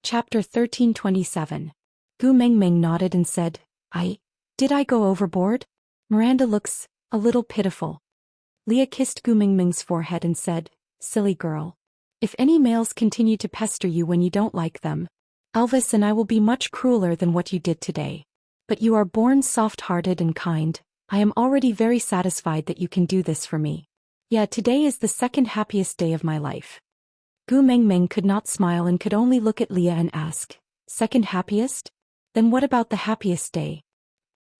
Chapter 1327. Gu Mengmeng nodded and said, Did I go overboard? Miranda looks a little pitiful. Leah kissed Gu Mengmeng's forehead and said, Silly girl. If any males continue to pester you when you don't like them, Elvis and I will be much crueler than what you did today. But you are born soft-hearted and kind. I am already very satisfied that you can do this for me. Yeah, today is the second happiest day of my life. Gu Mengmeng could not smile and could only look at Leah and ask, Second happiest? Then what about the happiest day?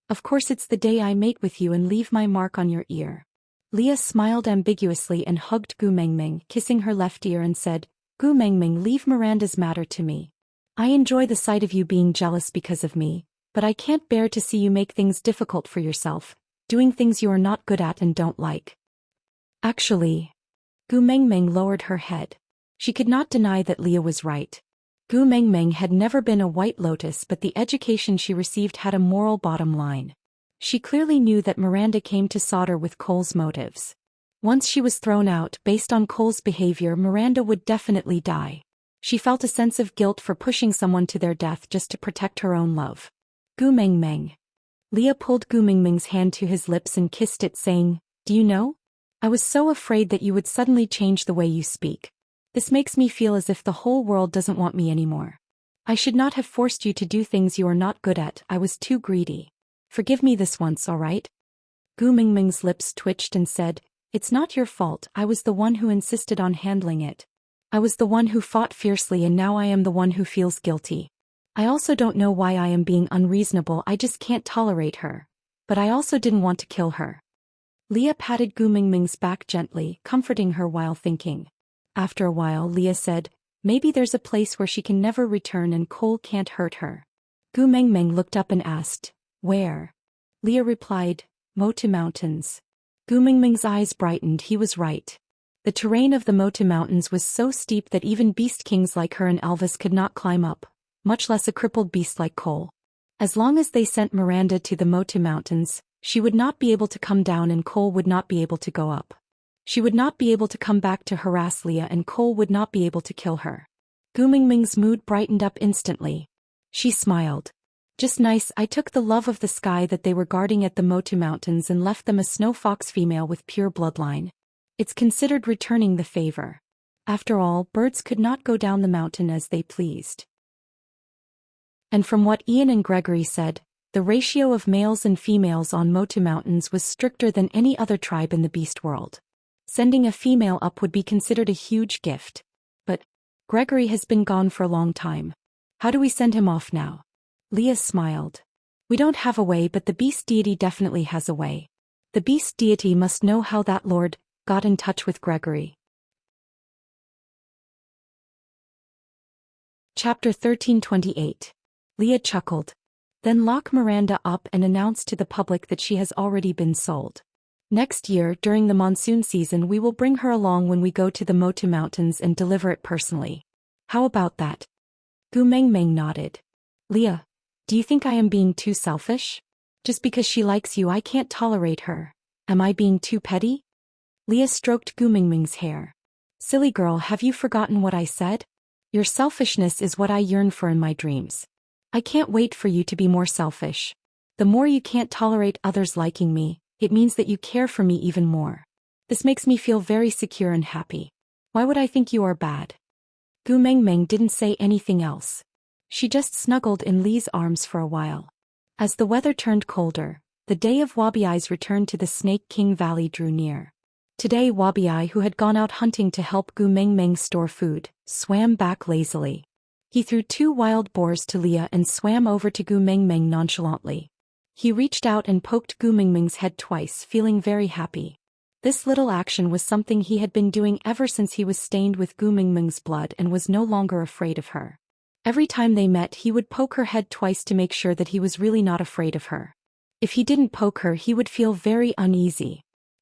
Of course it's the day I mate with you and leave my mark on your ear. Leah smiled ambiguously and hugged Gu Mengmeng, kissing her left ear and said, Gu Mengmeng, leave Miranda's matter to me. I enjoy the sight of you being jealous because of me, but I can't bear to see you make things difficult for yourself, doing things you are not good at and don't like. Actually, Gu Mengmeng lowered her head. She could not deny that Leah was right. Gu Mengmeng had never been a white lotus, but the education she received had a moral bottom line. She clearly knew that Miranda came to solder with Cole's motives. Once she was thrown out based on Cole's behavior, Miranda would definitely die. She felt a sense of guilt for pushing someone to their death just to protect her own love. Gu Mengmeng. Leah pulled Gu Mengmeng's hand to his lips and kissed it, saying, Do you know? I was so afraid that you would suddenly change the way you speak. This makes me feel as if the whole world doesn't want me anymore. I should not have forced you to do things you are not good at. I was too greedy. Forgive me this once, all right? Gu Mengmeng's lips twitched and said, It's not your fault. I was the one who insisted on handling it. I was the one who fought fiercely and now I am the one who feels guilty. I also don't know why I am being unreasonable. I just can't tolerate her. But I also didn't want to kill her. Leah patted Gu Mengmeng's back gently, comforting her while thinking. After a while, Leah said, Maybe there's a place where she can never return and Cole can't hurt her. Gu Mengmeng looked up and asked, Where? Leah replied, Motu Mountains. Gu Mengmeng's eyes brightened. He was right. The terrain of the Motu Mountains was so steep that even beast kings like her and Elvis could not climb up, much less a crippled beast like Cole. As long as they sent Miranda to the Motu Mountains, she would not be able to come down and Cole would not be able to go up. She would not be able to come back to harass Leah and Cole would not be able to kill her. Gu Mengmeng's mood brightened up instantly. She smiled. Just nice. I took the love of the sky that they were guarding at the Motu Mountains and left them a snow fox female with pure bloodline. It's considered returning the favor. After all, birds could not go down the mountain as they pleased. And from what Ian and Gregory said, the ratio of males and females on Motu Mountains was stricter than any other tribe in the beast world. Sending a female up would be considered a huge gift. But Gregory has been gone for a long time. How do we send him off now? Leah smiled. We don't have a way, but the beast deity definitely has a way. The beast deity must know how that lord got in touch with Gregory. Chapter 1328. Leah chuckled. Then lock Miranda up and announced to the public that she has already been sold. Next year, during the monsoon season, we will bring her along when we go to the Motu Mountains and deliver it personally. How about that? Gu Mengmeng nodded. Leah, do you think I am being too selfish? Just because she likes you, I can't tolerate her. Am I being too petty? Leah stroked Gu Mengmeng's hair. Silly girl, have you forgotten what I said? Your selfishness is what I yearn for in my dreams. I can't wait for you to be more selfish. The more you can't tolerate others liking me, it means that you care for me even more. This makes me feel very secure and happy. Why would I think you are bad? Gu Mengmeng didn't say anything else. She just snuggled in Lee's arms for a while. As the weather turned colder, the day of Wabiai's return to the Snake King Valley drew near. Today Wabiai, who had gone out hunting to help Gu Mengmeng store food, swam back lazily. He threw 2 wild boars to Leah and swam over to Gu Mengmeng nonchalantly. He reached out and poked Gu Mengmeng's head twice, feeling very happy. This little action was something he had been doing ever since he was stained with Gu Mengmeng's blood and was no longer afraid of her. Every time they met, he would poke her head twice to make sure that he was really not afraid of her. If he didn't poke her, he would feel very uneasy.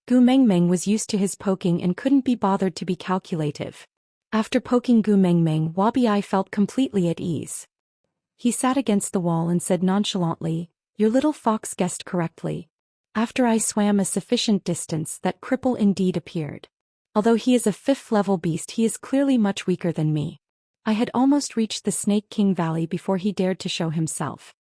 Gu Mengmeng was used to his poking and couldn't be bothered to be calculative. After poking Gu Mengmeng, Wabiai felt completely at ease. He sat against the wall and said nonchalantly, Your little fox guessed correctly. After I swam a sufficient distance, that cripple indeed appeared. Although he is a 5th level beast, he is clearly much weaker than me. I had almost reached the Snake King Valley before he dared to show himself.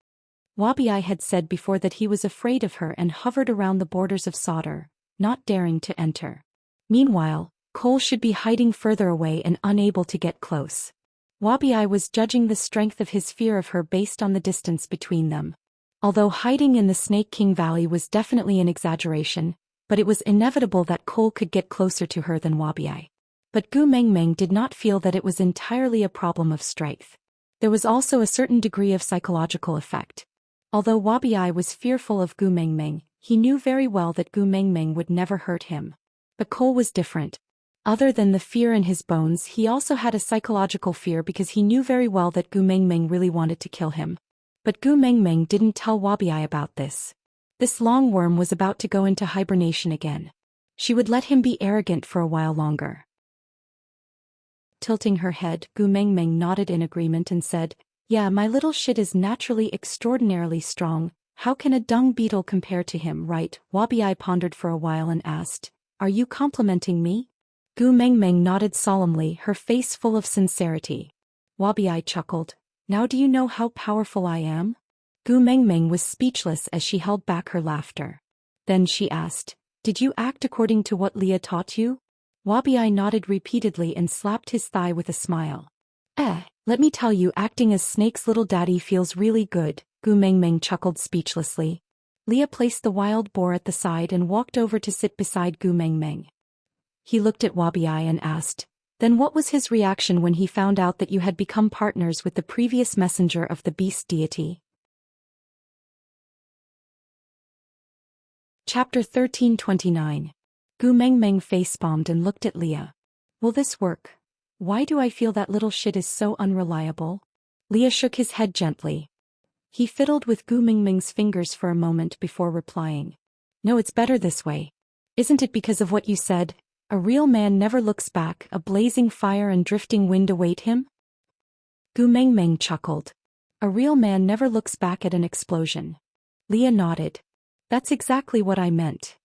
Wabi had said before that he was afraid of her and hovered around the borders of Sauter, not daring to enter. Meanwhile, Cole should be hiding further away and unable to get close. Wabi was judging the strength of his fear of her based on the distance between them. Although hiding in the Snake King Valley was definitely an exaggeration, but it was inevitable that Cole could get closer to her than Wabi. But Gu Mengmeng did not feel that it was entirely a problem of strength. There was also a certain degree of psychological effect. Although Wabi was fearful of Gu Mengmeng, he knew very well that Gu Mengmeng would never hurt him. But Cole was different. Other than the fear in his bones, he also had a psychological fear because he knew very well that Gu Mengmeng really wanted to kill him. But Gu Mengmeng didn't tell Wabi about this. This long worm was about to go into hibernation again. She would let him be arrogant for a while longer. Tilting her head, Gu Mengmeng nodded in agreement and said, "Yeah, my little shit is naturally extraordinarily strong. How can a dung beetle compare to him, right?" Wabi pondered for a while and asked, "Are you complimenting me?" Gu Mengmeng nodded solemnly, her face full of sincerity. Wabi chuckled, "Now do you know how powerful I am?" Gu Mengmeng was speechless as she held back her laughter. Then she asked, "Did you act according to what Leah taught you?" Wabi nodded repeatedly and slapped his thigh with a smile. Let me tell you, acting as Snake's little daddy feels really good," Gu Mengmeng chuckled speechlessly. Leah placed the wild boar at the side and walked over to sit beside Gu Mengmeng. He looked at Wabi and asked, "Then what was his reaction when he found out that you had become partners with the previous messenger of the beast deity?" Chapter 1329. Gu Mengmeng facepalmed and looked at Leah. "Will this work? Why do I feel that little shit is so unreliable?" Leah shook his head gently. He fiddled with Gu Mengmeng's fingers for a moment before replying. "No, it's better this way. Isn't it because of what you said? A real man never looks back, a blazing fire and drifting wind await him?" Gu Mengmeng chuckled. "A real man never looks back at an explosion." Leah nodded. "That's exactly what I meant."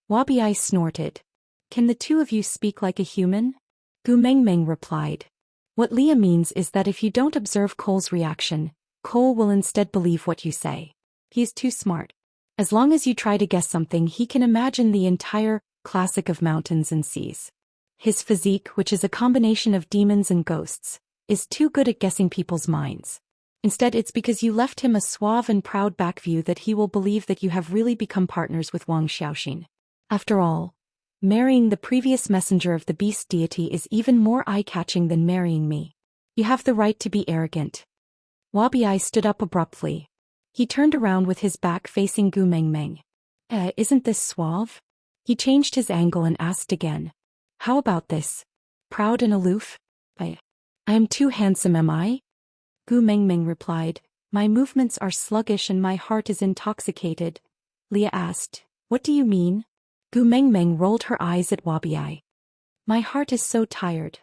Wabi snorted. "Can the two of you speak like a human?" Gu Mengmeng replied. "What Leah means is that if you don't observe Cole's reaction, Cole will instead believe what you say. He is too smart. As long as you try to guess something, he can imagine the entire classic of mountains and seas. His physique, which is a combination of demons and ghosts, is too good at guessing people's minds. Instead, it's because you left him a suave and proud back view that he will believe that you have really become partners with Wang Xiaoxin. After all, marrying the previous messenger of the beast deity is even more eye-catching than marrying me. You have the right to be arrogant." Wabi stood up abruptly. He turned around with his back facing Gu Mengmeng. Isn't this suave?" He changed his angle and asked again. "How about this? Proud and aloof? I am too handsome, am I?" Gu Mengmeng replied, "My movements are sluggish and my heart is intoxicated." Leah asked, "What do you mean?" Gu Mengmeng rolled her eyes at Wabi. "My heart is so tired."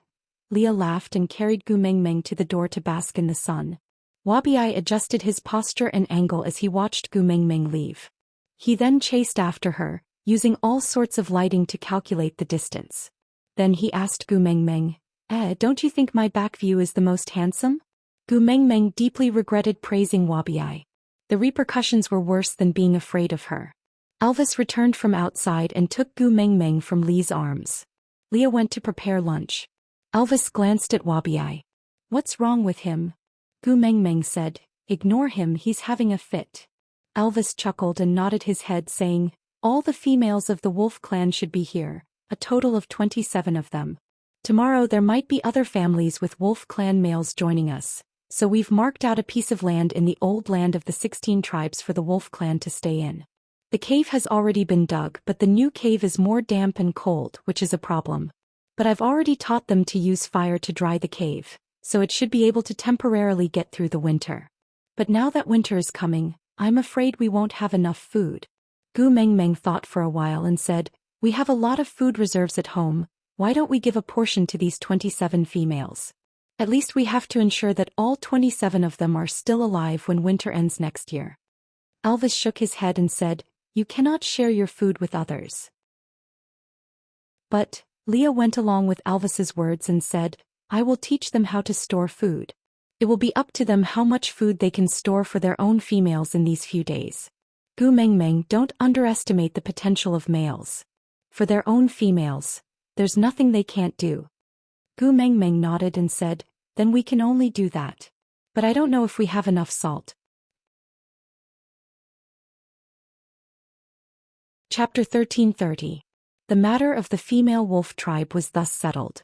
Leah laughed and carried Gu Mengmeng to the door to bask in the sun. Wabi adjusted his posture and angle as he watched Gu Mengmeng leave. He then chased after her, using all sorts of lighting to calculate the distance. Then he asked Gu Mengmeng, "Don't you think my back view is the most handsome?" Gu Mengmeng deeply regretted praising Wabi. The repercussions were worse than being afraid of her. Elvis returned from outside and took Gu Mengmeng from Lee's arms. Leah went to prepare lunch. Elvis glanced at Wabi. "What's wrong with him?" Gu Mengmeng said, "Ignore him, he's having a fit." Elvis chuckled and nodded his head, saying, "All the females of the wolf clan should be here, a total of 27 of them. Tomorrow there might be other families with wolf clan males joining us, so we've marked out a piece of land in the old land of the 16 tribes for the wolf clan to stay in. The cave has already been dug, but the new cave is more damp and cold, which is a problem. But I've already taught them to use fire to dry the cave, so it should be able to temporarily get through the winter. But now that winter is coming, I'm afraid we won't have enough food." Gu Mengmeng thought for a while and said, "We have a lot of food reserves at home. Why don't we give a portion to these 27 females? At least we have to ensure that all 27 of them are still alive when winter ends next year." Elvis shook his head and said, "You cannot share your food with others." But Leah went along with Elvis's words and said, I will teach them how to store food. It will be up to them how much food they can store for their own females in these few days. Gu Mengmeng, don't underestimate the potential of males. For their own females, there's nothing they can't do. Gu Mengmeng nodded and said, then we can only do that. But I don't know if we have enough salt. Chapter 1330. The matter of the female wolf tribe was thus settled.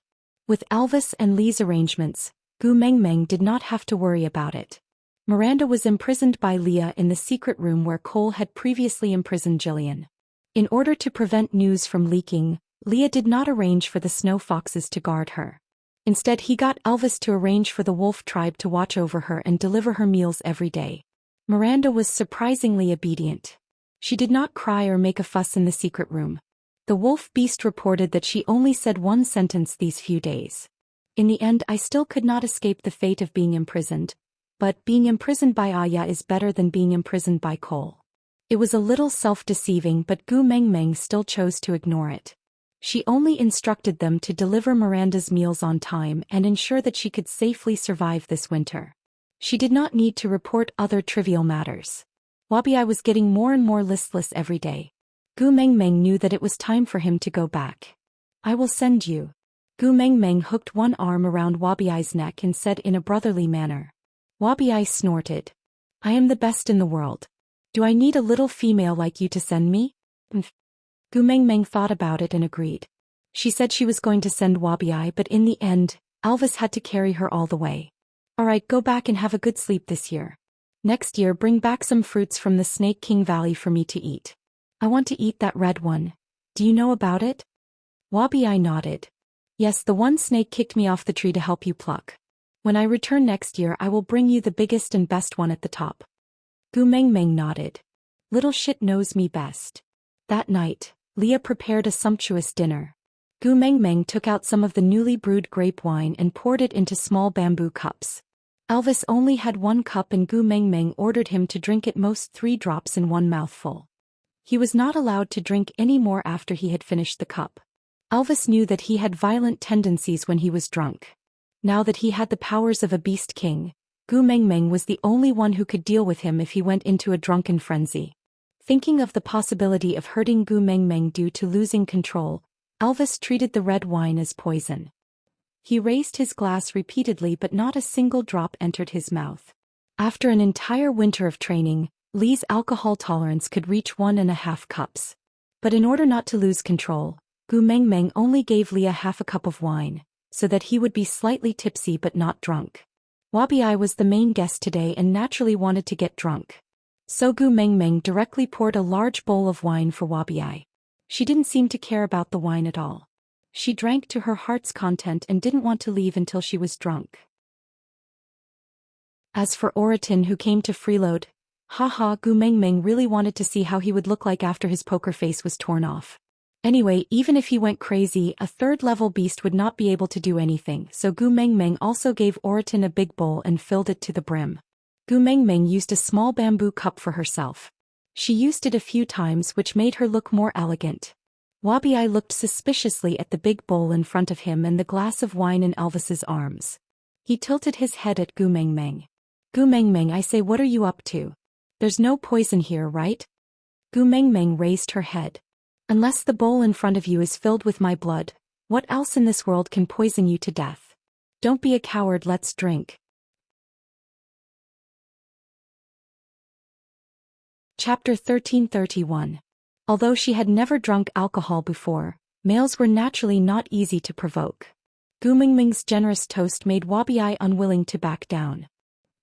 With Elvis and Lee's arrangements, Gu Mengmeng did not have to worry about it. Miranda was imprisoned by Leah in the secret room where Cole had previously imprisoned Jillian. In order to prevent news from leaking, Leah did not arrange for the snow foxes to guard her. Instead, he got Elvis to arrange for the wolf tribe to watch over her and deliver her meals every day. Miranda was surprisingly obedient. She did not cry or make a fuss in the secret room. The wolf beast reported that she only said one sentence these few days. In the end, I still could not escape the fate of being imprisoned, but being imprisoned by Aya is better than being imprisoned by Cole. It was a little self-deceiving, but Gu Mengmeng still chose to ignore it. She only instructed them to deliver Miranda's meals on time and ensure that she could safely survive this winter. She did not need to report other trivial matters. Wabi was getting more and more listless every day. Gu Mengmeng knew that it was time for him to go back. I will send you. Gu Mengmeng hooked one arm around Wabi's neck and said in a brotherly manner. Wabi snorted. I am the best in the world. Do I need a little female like you to send me? Gu Mengmeng thought about it and agreed. She said she was going to send Wabi, but in the end, Elvis had to carry her all the way. Alright, go back and have a good sleep this year. Next year, bring back some fruits from the Snake King Valley for me to eat. I want to eat that red one. Do you know about it? Wabi nodded. Yes, the one snake kicked me off the tree to help you pluck. When I return next year, I will bring you the biggest and best one at the top. Gu Mengmeng nodded. Little shit knows me best. That night, Leah prepared a sumptuous dinner. Gu Mengmeng took out some of the newly brewed grape wine and poured it into small bamboo cups. Elvis only had one cup and Gu Mengmeng ordered him to drink at most 3 drops in one mouthful. He was not allowed to drink any more after he had finished the cup. Elvis knew that he had violent tendencies when he was drunk. Now that he had the powers of a beast king, Gu Mengmeng was the only one who could deal with him if he went into a drunken frenzy. Thinking of the possibility of hurting Gu Mengmeng due to losing control, Elvis treated the red wine as poison. He raised his glass repeatedly but not a single drop entered his mouth. After an entire winter of training, Lee's alcohol tolerance could reach 1.5 cups. But in order not to lose control, Gu Mengmeng only gave Leah half a cup of wine, so that he would be slightly tipsy but not drunk. Wabi was the main guest today and naturally wanted to get drunk. So Gu Mengmeng directly poured a large bowl of wine for Wabi. She didn't seem to care about the wine at all. She drank to her heart's content and didn't want to leave until she was drunk. As for Oriton, who came to freeload, Gu Mengmeng really wanted to see how he would look like after his poker face was torn off. Anyway, even if he went crazy, a 3rd-level beast would not be able to do anything, so Gu Mengmeng also gave Oriton a big bowl and filled it to the brim. Gu Mengmeng used a small bamboo cup for herself. She used it a few times, which made her look more elegant. Wabi looked suspiciously at the big bowl in front of him and the glass of wine in Elvis's arms. He tilted his head at Gu Mengmeng. Gu Mengmeng, I say, what are you up to? There's no poison here, right? Gu Mengmeng raised her head. Unless the bowl in front of you is filled with my blood, what else in this world can poison you to death? Don't be a coward, let's drink. Chapter 1331. Although she had never drunk alcohol before, males were naturally not easy to provoke. Gu Mengmeng's generous toast made Wabi unwilling to back down.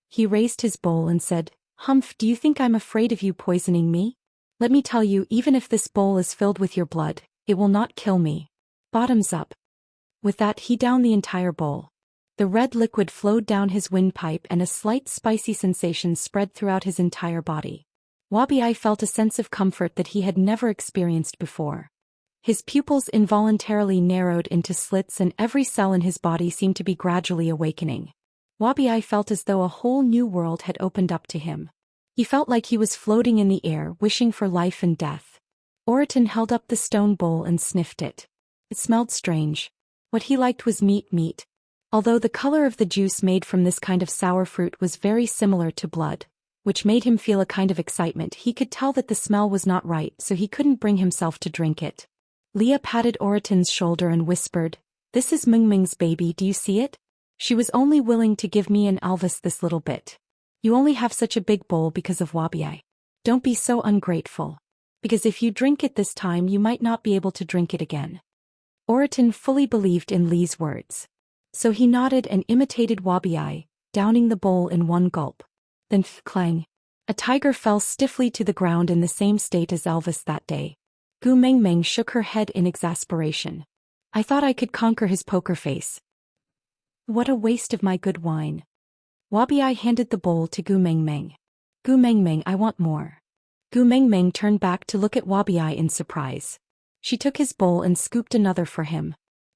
He raised his bowl and said, Humph, do you think I'm afraid of you poisoning me? Let me tell you, even if this bowl is filled with your blood, it will not kill me. Bottoms up. With that, he downed the entire bowl. The red liquid flowed down his windpipe and a slight spicy sensation spread throughout his entire body. Wabi felt a sense of comfort that he had never experienced before. His pupils involuntarily narrowed into slits and every cell in his body seemed to be gradually awakening. Wabi felt as though a whole new world had opened up to him. He felt like he was floating in the air, wishing for life and death. Oriton held up the stone bowl and sniffed it. It smelled strange. What he liked was meat. Although the color of the juice made from this kind of sour fruit was very similar to blood, which made him feel a kind of excitement, he could tell that the smell was not right, so he couldn't bring himself to drink it. Leah patted Oriton's shoulder and whispered, "This is Mingming's baby, do you see it? She was only willing to give me and Elvis this little bit. You only have such a big bowl because of Wabi. Don't be so ungrateful. Because if you drink it this time you might not be able to drink it again." Oriton fully believed in Lee's words. So he nodded and imitated Wabi, downing the bowl in one gulp. Then clang. A tiger fell stiffly to the ground in the same state as Elvis that day. Gu Mengmeng shook her head in exasperation. "I thought I could conquer his poker face. What a waste of my good wine." Wabi handed the bowl to Gu Mengmeng. "Gu Mengmeng, I want more." Gu Mengmeng turned back to look at Wabi in surprise. She took his bowl and scooped another for him.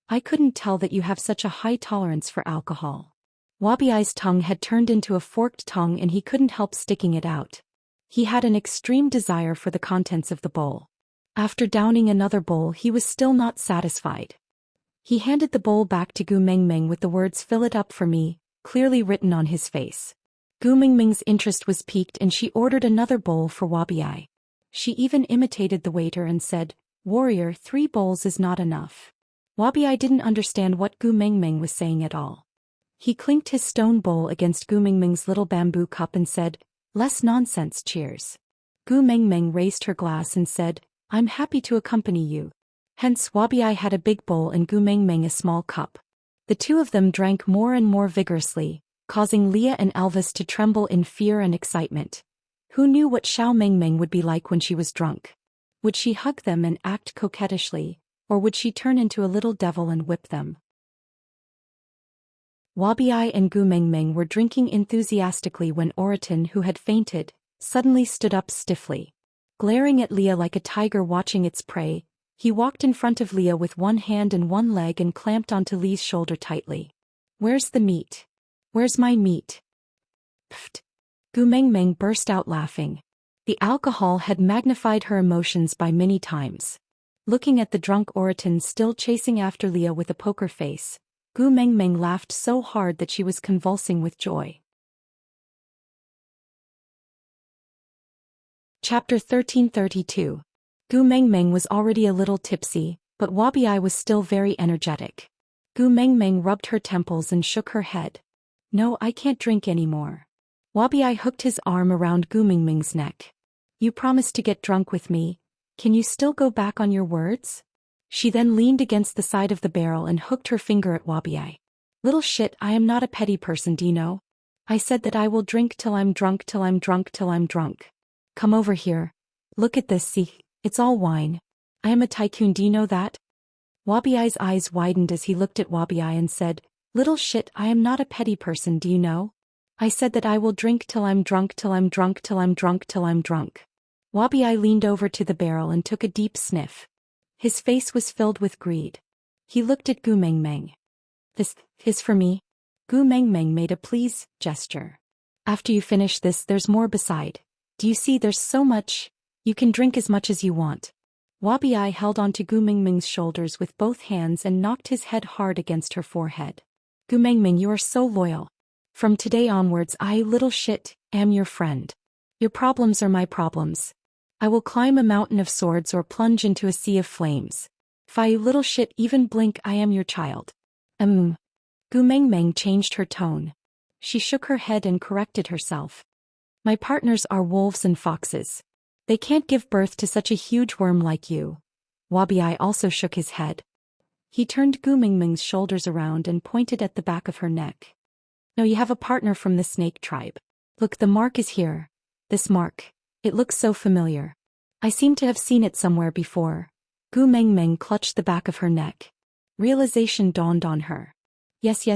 "I couldn't tell that you have such a high tolerance for alcohol." Wabi's tongue had turned into a forked tongue and he couldn't help sticking it out. He had an extreme desire for the contents of the bowl. After downing another bowl he was still not satisfied. He handed the bowl back to Gu Mengmeng with the words "Fill it up for me," clearly written on his face. Gu Mengmeng's interest was piqued and she ordered another bowl for Wabi. She even imitated the waiter and said, "Warrior, 3 bowls is not enough." Wabi didn't understand what Gu Mengmeng was saying at all. He clinked his stone bowl against Gu Mengmeng's little bamboo cup and said, "Less nonsense, cheers." Gu Mengmeng raised her glass and said, "I'm happy to accompany you." Hence Wabi had a big bowl and Gu Mengmeng a small cup. The two of them drank more and more vigorously, causing Leah and Elvis to tremble in fear and excitement. Who knew what Xiao Mengmeng would be like when she was drunk? Would she hug them and act coquettishly, or would she turn into a little devil and whip them? Wabi and Gu Mengmeng were drinking enthusiastically when Oriton, who had fainted, suddenly stood up stiffly. Glaring at Leah like a tiger watching its prey, he walked in front of Leah with one hand and one leg and clamped onto Lee's shoulder tightly. "Where's the meat? Where's my meat?" Pfft! Gu Mengmeng burst out laughing. The alcohol had magnified her emotions by many times. Looking at the drunk Oriton still chasing after Leah with a poker face, Gu Mengmeng laughed so hard that she was convulsing with joy. Chapter 1332. Gu Mengmeng was already a little tipsy, but Wabi was still very energetic. Gu Mengmeng rubbed her temples and shook her head. "No, I can't drink anymore." Wabi hooked his arm around Gu Mengmeng's neck. "You promised to get drunk with me. Can you still go back on your words?" She then leaned against the side of the barrel and hooked her finger at Wabi. "Little shit, I am not a petty person, do you know? I said that I will drink till I'm drunk, till I'm drunk, till I'm drunk. Come over here. Look at this, see, it's all wine. I am a tycoon, do you know that?" Wabi's eyes widened as he looked at Wabi and said, "Little shit, I am not a petty person, do you know? I said that I will drink till I'm drunk, till I'm drunk, till I'm drunk, till I'm drunk." Wabi leaned over to the barrel and took a deep sniff. His face was filled with greed. He looked at Gu Mengmeng. "This is for me?" Gu Mengmeng made a please gesture. "After you finish this there's more beside. Do you see there's so much? You can drink as much as you want." Wabi held onto Gu Mengmeng's shoulders with both hands and knocked his head hard against her forehead. "Gu Mengmeng, you are so loyal. From today onwards I, little shit, am your friend. Your problems are my problems. I will climb a mountain of swords or plunge into a sea of flames. If I, little shit, even blink, I am your child." Gu Mengmeng changed her tone. She shook her head and corrected herself. "My partners are wolves and foxes. They can't give birth to such a huge worm like you." Wabi also shook his head. He turned Gu Mengmeng's shoulders around and pointed at the back of her neck. "No, you have a partner from the snake tribe. Look, the mark is here. This mark. It looks so familiar. I seem to have seen it somewhere before." Gu Mengmeng clutched the back of her neck. Realization dawned on her. Yes,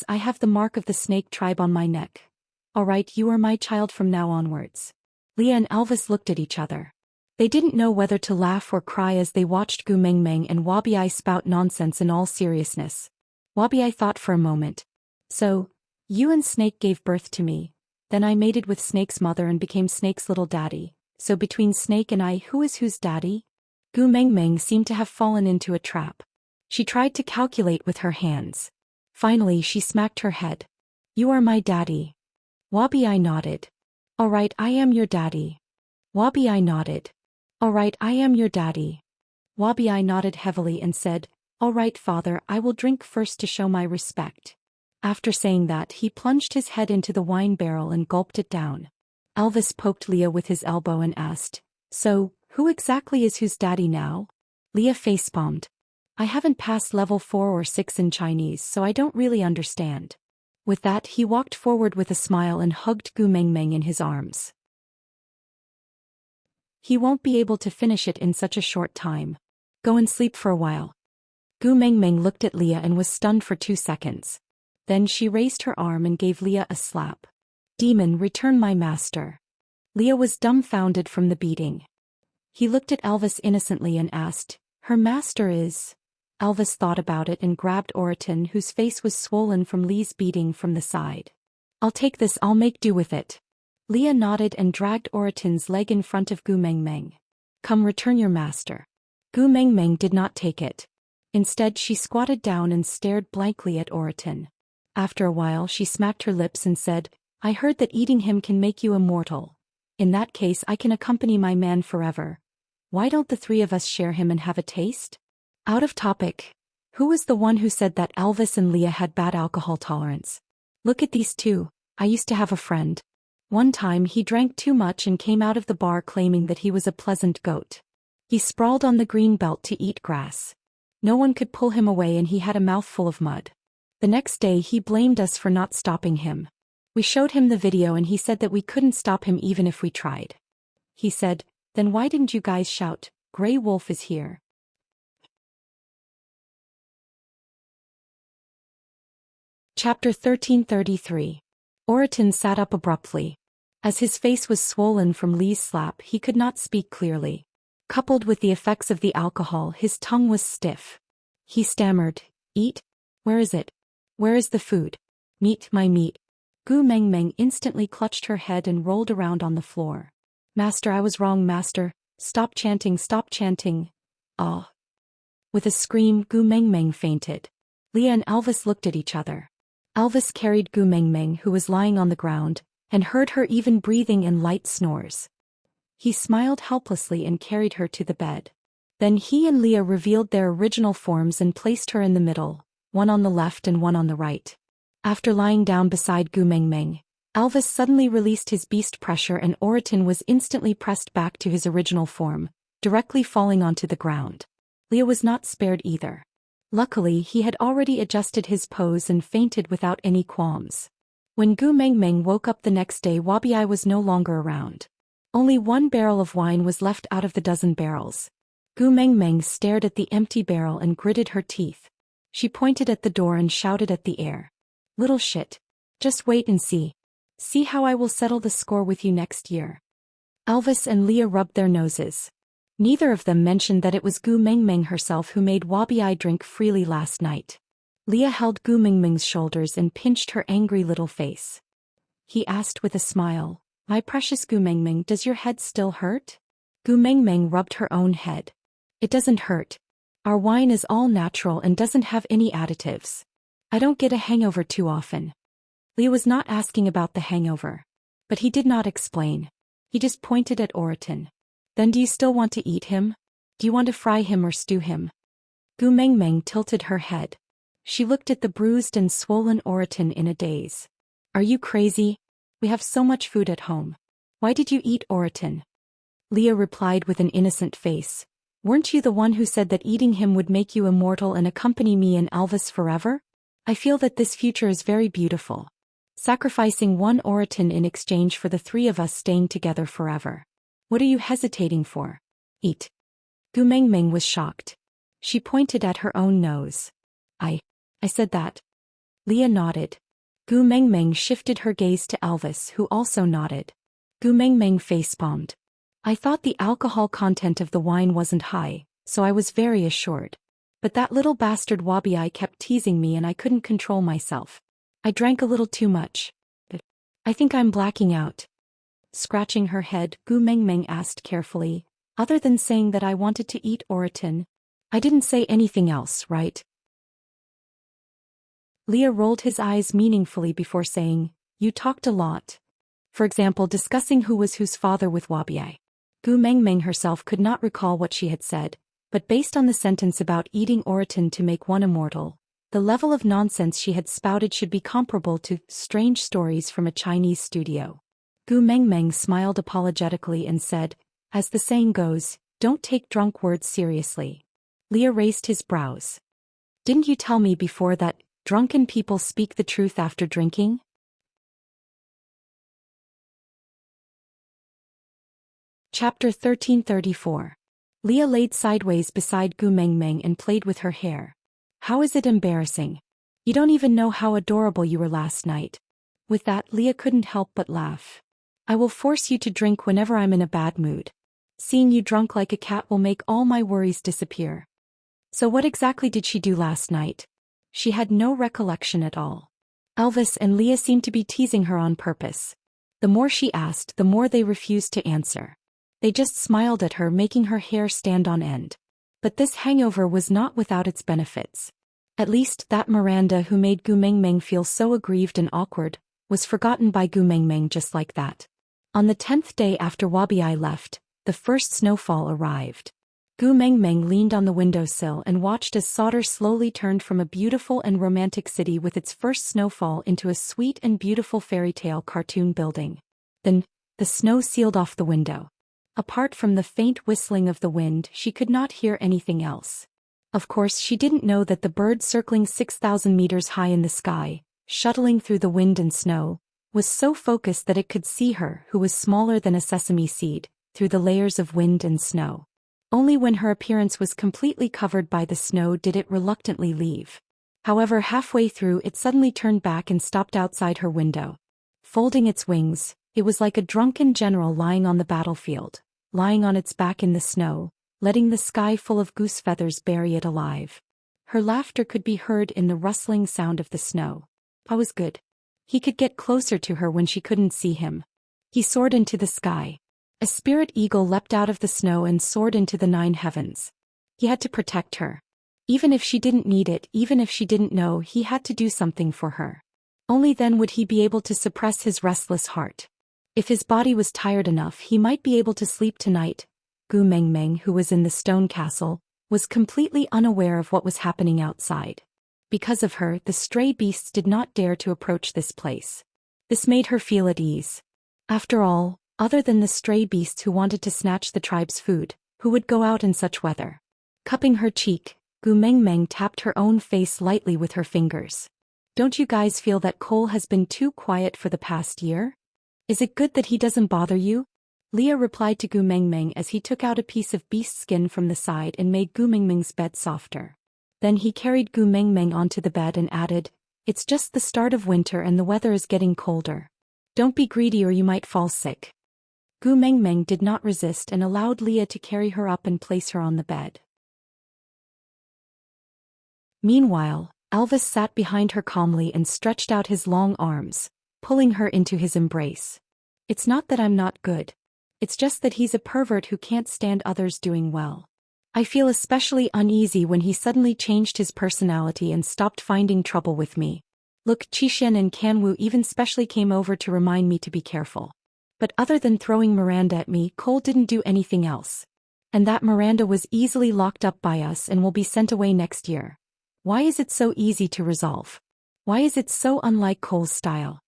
I have the mark of the snake tribe on my neck. All right, you are my child from now onwards." Leah and Elvis looked at each other. They didn't know whether to laugh or cry as they watched Gu Mengmeng and Wabi spout nonsense in all seriousness. Wabi thought for a moment. "So, you and Snake gave birth to me. Then I mated with Snake's mother and became Snake's little daddy. So between Snake and I, who is whose daddy?" Gu Mengmeng seemed to have fallen into a trap. She tried to calculate with her hands. Finally she smacked her head. You are my daddy. Wabi nodded. All right, I am your daddy. Wabi nodded. All right, I am your daddy. Wabi nodded heavily and said, All right, father, I will drink first to show my respect. After saying that, he plunged his head into the wine barrel and gulped it down. Elvis poked Leah with his elbow and asked, So, who exactly is whose daddy now? Leah facepalmed. I haven't passed level 4 or 6 in Chinese, so I don't really understand. With that, he walked forward with a smile and hugged Gu Mengmeng in his arms. He won't be able to finish it in such a short time. Go and sleep for a while. Gu Mengmeng looked at Leah and was stunned for 2 seconds. Then she raised her arm and gave Leah a slap. Demon, return my master. Leah was dumbfounded from the beating. He looked at Elvis innocently and asked, Her master is... Elvis thought about it and grabbed Oriton, whose face was swollen from Lee's beating, from the side. I'll take this, I'll make do with it. Leah nodded and dragged Oriton's leg in front of Gu Mengmeng. Come, return your master. Gu Mengmeng did not take it. Instead she squatted down and stared blankly at Oriton. After a while she smacked her lips and said, I heard that eating him can make you immortal. In that case I can accompany my man forever. Why don't the 3 of us share him and have a taste? Out of topic. Who was the one who said that Elvis and Leah had bad alcohol tolerance? Look at these two. I used to have a friend. One time he drank too much and came out of the bar claiming that he was a pleasant goat. He sprawled on the green belt to eat grass. No one could pull him away and he had a mouthful of mud. The next day he blamed us for not stopping him. We showed him the video and he said that we couldn't stop him even if we tried. He said, Then why didn't you guys shout, Grey Wolf is here? Chapter 1333. Oriton sat up abruptly. As his face was swollen from Lee's slap, he could not speak clearly. Coupled with the effects of the alcohol, his tongue was stiff. He stammered, Eat? Where is it? Where is the food? Meat, my meat. Gu Mengmeng instantly clutched her head and rolled around on the floor. Master, I was wrong, master. Stop chanting, stop chanting. Ah. With a scream, Gu Mengmeng fainted. Leah and Elvis looked at each other. Elvis carried Gu Mengmeng, who was lying on the ground, and heard her even breathing and light snores. He smiled helplessly and carried her to the bed. Then he and Leah revealed their original forms and placed her in the middle, one on the left and one on the right. After lying down beside Gu Mengmeng, Elvis suddenly released his beast pressure and Oriton was instantly pressed back to his original form, directly falling onto the ground. Leah was not spared either. Luckily, he had already adjusted his pose and fainted without any qualms. When Gu Mengmeng woke up the next day, Wabi was no longer around. Only 1 barrel of wine was left out of the dozen barrels. Gu Mengmeng stared at the empty barrel and gritted her teeth. She pointed at the door and shouted at the air. Little shit. Just wait and see. See how I will settle the score with you next year. Elvis and Leah rubbed their noses. Neither of them mentioned that it was Gu Mengmeng herself who made Wabi drink freely last night. Leah held Gu Mengmeng's shoulders and pinched her angry little face. He asked with a smile, My precious Gu Mengmeng, does your head still hurt? Gu Mengmeng rubbed her own head. It doesn't hurt. Our wine is all natural and doesn't have any additives. I don't get a hangover too often. Leah was not asking about the hangover. But he did not explain. He just pointed at Oriton. Then do you still want to eat him? Do you want to fry him or stew him? Gu Mengmeng tilted her head. She looked at the bruised and swollen Oriton in a daze. Are you crazy? We have so much food at home. Why did you eat Oriton? Leah replied with an innocent face. Weren't you the one who said that eating him would make you immortal and accompany me and Elvis forever? I feel that this future is very beautiful. Sacrificing 1 Oriton in exchange for the 3 of us staying together forever. What are you hesitating for? Eat. Gu Mengmeng was shocked. She pointed at her own nose. I said that. Leah nodded. Gu Mengmeng shifted her gaze to Elvis, who also nodded. Gu Mengmeng facepalmed. I thought the alcohol content of the wine wasn't high, so I was very assured. But that little bastard Wabi kept teasing me and I couldn't control myself. I drank a little too much. I think I'm blacking out. Scratching her head, Gu Mengmeng asked carefully, Other than saying that I wanted to eat Oriton, I didn't say anything else, right? Leah rolled his eyes meaningfully before saying, "You talked a lot. For example, discussing who was whose father with Wabiai." Gu Mengmeng herself could not recall what she had said, but based on the sentence about eating Oriton to make one immortal, the level of nonsense she had spouted should be comparable to strange stories from a Chinese studio. Gu Mengmeng smiled apologetically and said, "As the saying goes, don't take drunk words seriously." Leah raised his brows. "Didn't you tell me before that drunken people speak the truth after drinking?" Chapter 1334. Leah laid sideways beside Gu Mengmeng and played with her hair. "How is it embarrassing? You don't even know how adorable you were last night." With that, Leah couldn't help but laugh. "I will force you to drink whenever I'm in a bad mood. Seeing you drunk like a cat will make all my worries disappear." So what exactly did she do last night? She had no recollection at all. Elvis and Leah seemed to be teasing her on purpose. The more she asked, the more they refused to answer. They just smiled at her, making her hair stand on end. But this hangover was not without its benefits. At least that Miranda who made Gu Mengmeng feel so aggrieved and awkward was forgotten by Gu Mengmeng just like that. On the 10th day after Wabiai left, the first snowfall arrived. Gu Mengmeng leaned on the windowsill and watched as Sauter slowly turned from a beautiful and romantic city with its first snowfall into a sweet and beautiful fairy tale cartoon building. Then, the snow sealed off the window. Apart from the faint whistling of the wind, she could not hear anything else. Of course, she didn't know that the bird circling 6,000 meters high in the sky, shuttling through the wind and snow, was so focused that it could see her, who was smaller than a sesame seed, through the layers of wind and snow. Only when her appearance was completely covered by the snow did it reluctantly leave. However, halfway through it suddenly turned back and stopped outside her window. Folding its wings, it was like a drunken general lying on the battlefield, lying on its back in the snow, letting the sky full of goose feathers bury it alive. Her laughter could be heard in the rustling sound of the snow. "I was good." He could get closer to her when she couldn't see him. He soared into the sky. A spirit eagle leapt out of the snow and soared into the 9 heavens. He had to protect her. Even if she didn't need it, even if she didn't know, he had to do something for her. Only then would he be able to suppress his restless heart. If his body was tired enough, he might be able to sleep tonight. Gu Mengmeng, who was in the stone castle, was completely unaware of what was happening outside. Because of her, the stray beasts did not dare to approach this place. This made her feel at ease. After all, other than the stray beasts who wanted to snatch the tribe's food, who would go out in such weather? Cupping her cheek, Gu Mengmeng tapped her own face lightly with her fingers. "Don't you guys feel that Cole has been too quiet for the past year? Is it good that he doesn't bother you?" Leah replied to Gu Mengmeng as he took out a piece of beast skin from the side and made Gu Mengmeng's bed softer. Then he carried Gu Mengmeng onto the bed and added, "It's just the start of winter and the weather is getting colder. Don't be greedy or you might fall sick." Gu Mengmeng did not resist and allowed Leah to carry her up and place her on the bed. Meanwhile, Elvis sat behind her calmly and stretched out his long arms, pulling her into his embrace. "It's not that I'm not good. It's just that he's a pervert who can't stand others doing well. I feel especially uneasy when he suddenly changed his personality and stopped finding trouble with me. Look, Qixin and Kanwu even specially came over to remind me to be careful. But other than throwing Miranda at me, Cole didn't do anything else. And that Miranda was easily locked up by us and will be sent away next year. Why is it so easy to resolve? Why is it so unlike Cole's style?"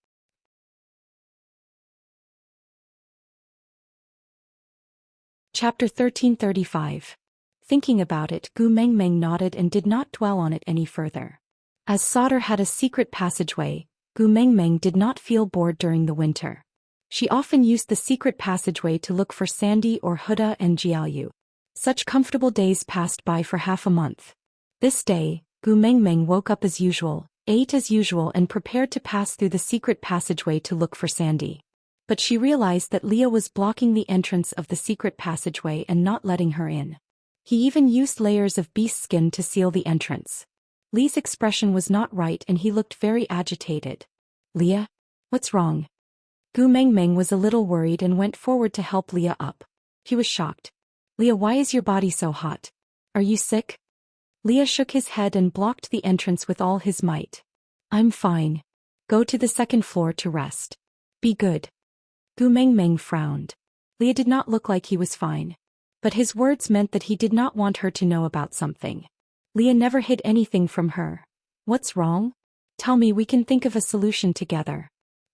Chapter 1335. Thinking about it, Gu Mengmeng nodded and did not dwell on it any further. As Sauter had a secret passageway, Gu Mengmeng did not feel bored during the winter. She often used the secret passageway to look for Sandy or Huda and Jiaoyu. Such comfortable days passed by for half a month. This day, Gu Mengmeng woke up as usual, ate as usual and prepared to pass through the secret passageway to look for Sandy. But she realized that Leah was blocking the entrance of the secret passageway and not letting her in. He even used layers of beast skin to seal the entrance. Lee's expression was not right and he looked very agitated. "Leah? What's wrong?" Gu Mengmeng was a little worried and went forward to help Leah up. He was shocked. "Leah, why is your body so hot? Are you sick?" Leah shook his head and blocked the entrance with all his might. I'm fine. Go to the second floor to rest. Be good. Gu Mengmeng frowned. Leah did not look like he was fine. But his words meant that he did not want her to know about something. Leah never hid anything from her. What's wrong? Tell me, we can think of a solution together.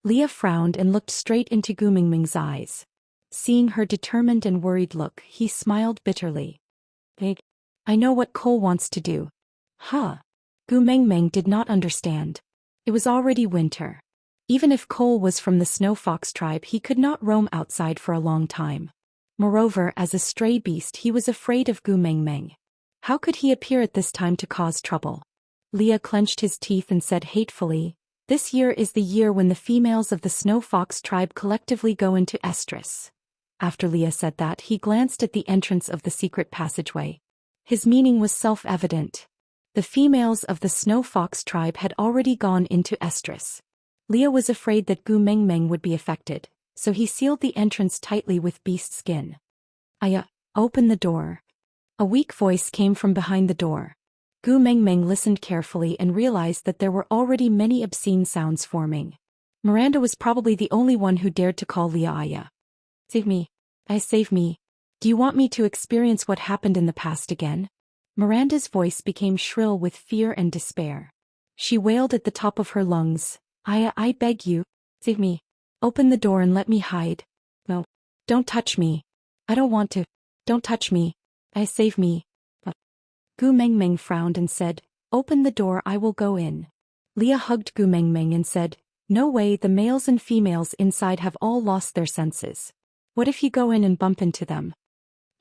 Leah frowned and looked straight into Gu Mengmeng's eyes. Seeing her determined and worried look, he smiled bitterly. I know what Cole wants to do. Huh? Gu Mengmeng did not understand. It was already winter. Even if Cole was from the Snow Fox tribe, he could not roam outside for a long time. Moreover, as a stray beast, he was afraid of Gu Mengmeng. How could he appear at this time to cause trouble? Leah clenched his teeth and said hatefully, "This year is the year when the females of the Snow Fox tribe collectively go into estrus." After Leah said that, he glanced at the entrance of the secret passageway. His meaning was self-evident. The females of the Snow Fox tribe had already gone into estrus. Leah was afraid that Gu Mengmeng would be affected, so he sealed the entrance tightly with beast skin. Open the door. A weak voice came from behind the door. Gu Mengmeng listened carefully and realized that there were already many obscene sounds forming. Miranda was probably the only one who dared to call Leah Aya. Save me. Save me. Do you want me to experience what happened in the past again? Miranda's voice became shrill with fear and despair. She wailed at the top of her lungs. I beg you, save me. Open the door and let me hide. No. Don't touch me. I don't want to. Don't touch me. Save me. Gu Mengmeng frowned and said, "Open the door, I will go in." Leah hugged Gu Mengmeng and said, "No way, the males and females inside have all lost their senses. What if you go in and bump into them?"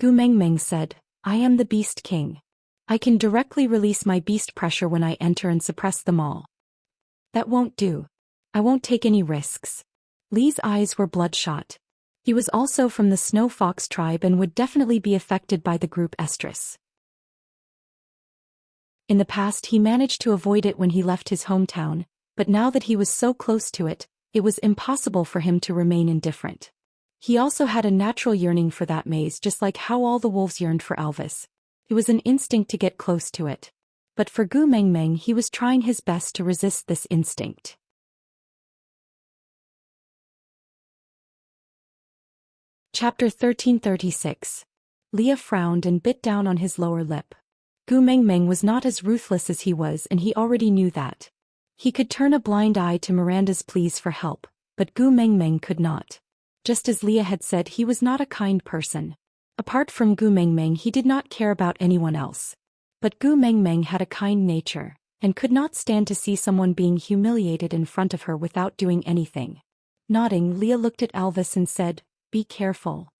Gu Mengmeng said, "I am the Beast King. I can directly release my beast pressure when I enter and suppress them all." "That won't do. I won't take any risks." Lee's eyes were bloodshot. He was also from the Snow Fox tribe and would definitely be affected by the group estrus. In the past he managed to avoid it when he left his hometown, but now that he was so close to it, it was impossible for him to remain indifferent. He also had a natural yearning for that maze, just like how all the wolves yearned for Elvis. It was an instinct to get close to it. But for Gu Mengmeng, he was trying his best to resist this instinct. Chapter 1336. Leah frowned and bit down on his lower lip. Gu Mengmeng was not as ruthless as he was, and he already knew that. He could turn a blind eye to Miranda's pleas for help, but Gu Mengmeng could not. Just as Leah had said, he was not a kind person. Apart from Gu Mengmeng, he did not care about anyone else. But Gu Mengmeng had a kind nature, and could not stand to see someone being humiliated in front of her without doing anything. Nodding, Leah looked at Elvis and said, "Be careful."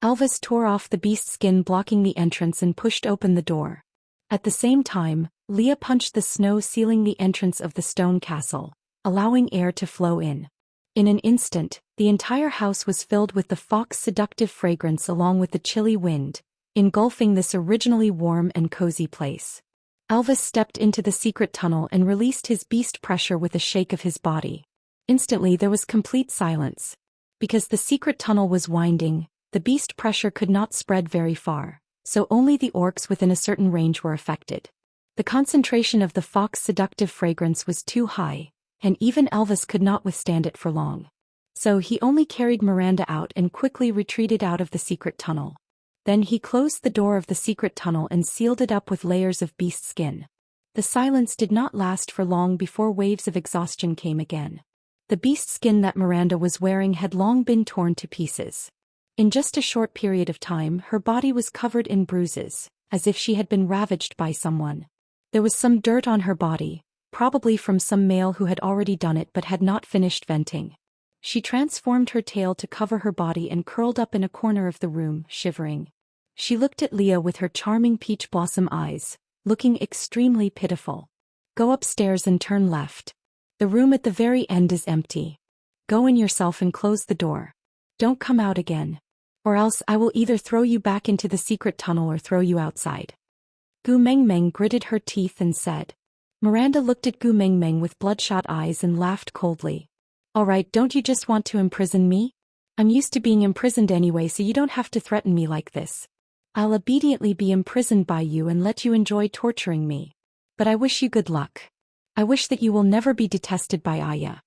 Elvis tore off the beast skin blocking the entrance and pushed open the door. At the same time, Leah punched the snow sealing the entrance of the stone castle, allowing air to flow in. In an instant, the entire house was filled with the fox's seductive fragrance along with the chilly wind, engulfing this originally warm and cozy place. Elvis stepped into the secret tunnel and released his beast pressure with a shake of his body. Instantly there was complete silence. Because the secret tunnel was winding, the beast pressure could not spread very far, so only the orcs within a certain range were affected. The concentration of the fox's seductive fragrance was too high, and even Elvis could not withstand it for long. So he only carried Miranda out and quickly retreated out of the secret tunnel. Then he closed the door of the secret tunnel and sealed it up with layers of beast skin. The silence did not last for long before waves of exhaustion came again. The beast skin that Miranda was wearing had long been torn to pieces. In just a short period of time, her body was covered in bruises, as if she had been ravaged by someone. There was some dirt on her body, probably from some male who had already done it but had not finished venting. She transformed her tail to cover her body and curled up in a corner of the room, shivering. She looked at Leah with her charming peach blossom eyes, looking extremely pitiful. "Go upstairs and turn left. The room at the very end is empty. Go in yourself and close the door. Don't come out again. Or else I will either throw you back into the secret tunnel or throw you outside." Gu Mengmeng gritted her teeth and said. Miranda looked at Gu Mengmeng with bloodshot eyes and laughed coldly. "All right, don't you just want to imprison me? I'm used to being imprisoned anyway, so you don't have to threaten me like this. I'll obediently be imprisoned by you and let you enjoy torturing me. But I wish you good luck. I wish that you will never be detested by Aya.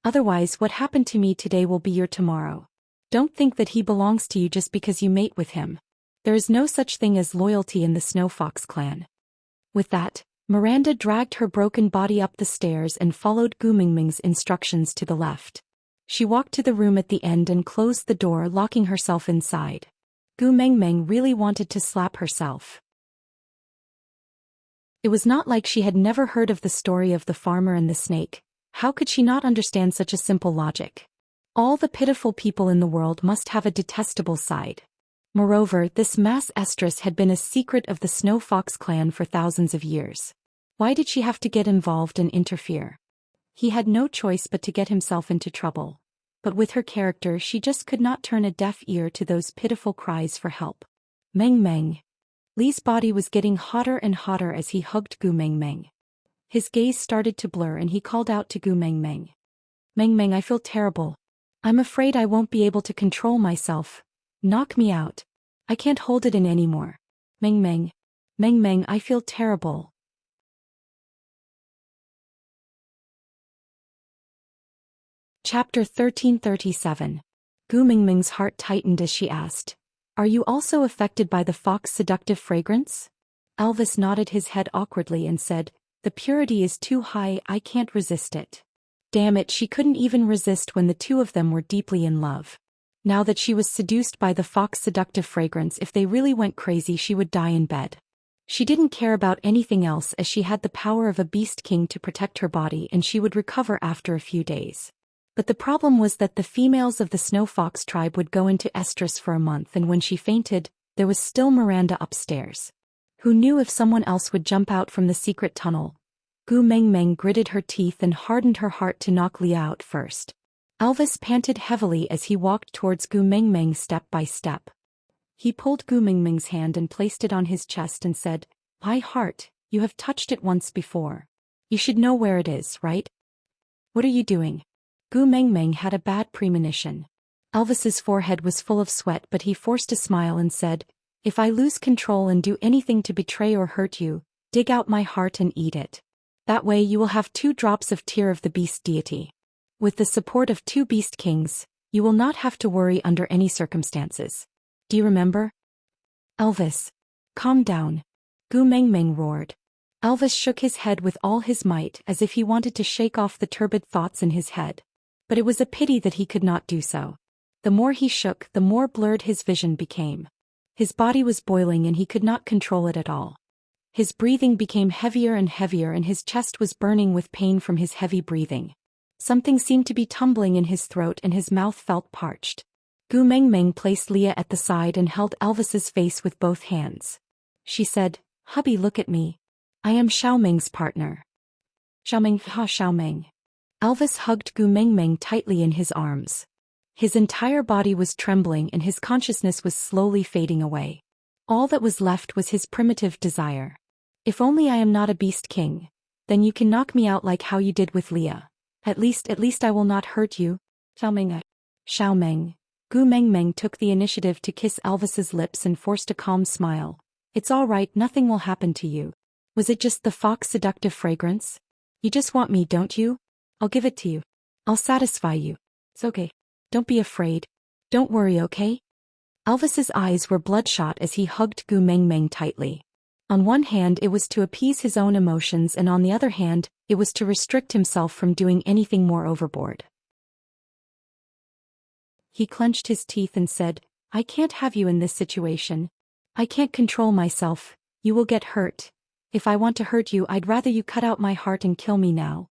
Otherwise, what happened to me today will be your tomorrow. Don't think that he belongs to you just because you mate with him. There is no such thing as loyalty in the Snow Fox clan." With that, Miranda dragged her broken body up the stairs and followed Gu Mingming's instructions to the left. She walked to the room at the end and closed the door, locking herself inside. Gu Mingming really wanted to slap herself. It was not like she had never heard of the story of the farmer and the snake. How could she not understand such a simple logic? All the pitiful people in the world must have a detestable side. Moreover, this mass estrus had been a secret of the Snow Fox clan for thousands of years. Why did she have to get involved and interfere? He had no choice but to get himself into trouble. But with her character, she just could not turn a deaf ear to those pitiful cries for help. Meng Meng. Li's body was getting hotter and hotter as he hugged Gu Mingming. His gaze started to blur and he called out to Gu Mingming. "Mingming, I feel terrible. I'm afraid I won't be able to control myself. Knock me out. I can't hold it in anymore. Mingming. Mingming, I feel terrible." Chapter 1337. Gu Mingming's heart tightened as she asked, "Are you also affected by the fox seductive fragrance?" Elvis nodded his head awkwardly and said, "The purity is too high, I can't resist it." Damn it, she couldn't even resist when the two of them were deeply in love. Now that she was seduced by the fox seductive fragrance, if they really went crazy, she would die in bed. She didn't care about anything else as she had the power of a beast king to protect her body and she would recover after a few days. But the problem was that the females of the Snow Fox tribe would go into estrus for a month, and when she fainted, there was still Miranda upstairs. Who knew if someone else would jump out from the secret tunnel? Gu Mingming gritted her teeth and hardened her heart to knock Lia out first. Elvis panted heavily as he walked towards Gu Mingming step by step. He pulled Gu Mingming's hand and placed it on his chest and said, "My heart, you have touched it once before. You should know where it is, right? What are you doing?" Gu Mingming had a bad premonition. Elvis's forehead was full of sweat, but he forced a smile and said, "If I lose control and do anything to betray or hurt you, dig out my heart and eat it. That way you will have 2 drops of tear of the beast deity. With the support of 2 beast kings, you will not have to worry under any circumstances. Do you remember?" "Elvis, calm down," Gu Mingming roared. Elvis shook his head with all his might as if he wanted to shake off the turbid thoughts in his head. But it was a pity that he could not do so. The more he shook, the more blurred his vision became. His body was boiling and he could not control it at all. His breathing became heavier and heavier and his chest was burning with pain from his heavy breathing. Something seemed to be tumbling in his throat and his mouth felt parched. Gu Mingming placed Lia at the side and held Elvis's face with both hands. She said, "Hubby, look at me. I am Xiaoming's partner." "Xiaoming, ha Xiaoming." Elvis hugged Gu Mingming tightly in his arms. His entire body was trembling and his consciousness was slowly fading away. All that was left was his primitive desire. "If only I am not a beast king. Then you can knock me out like how you did with Lia. At least I will not hurt you." Xiaoming. Xiaoming. Gu Mingming took the initiative to kiss Elvis's lips and forced a calm smile. "It's all right, nothing will happen to you. Was it just the fox seductive fragrance? You just want me, don't you? I'll give it to you. I'll satisfy you. It's okay. Don't be afraid. Don't worry, okay?" Elvis's eyes were bloodshot as he hugged Gu Mingming tightly. On one hand it was to appease his own emotions and on the other hand, it was to restrict himself from doing anything more overboard. He clenched his teeth and said, "I can't have you in this situation. I can't control myself. You will get hurt. If I want to hurt you, I'd rather you cut out my heart and kill me now."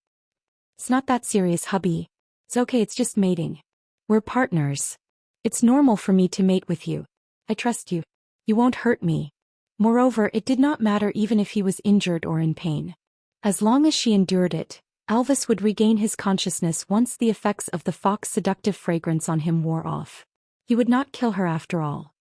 "It's not that serious, hubby. It's okay, it's just mating. We're partners. It's normal for me to mate with you. I trust you. You won't hurt me." Moreover, it did not matter even if he was injured or in pain. As long as she endured it, Elvis would regain his consciousness once the effects of the fox seductive fragrance on him wore off. He would not kill her after all.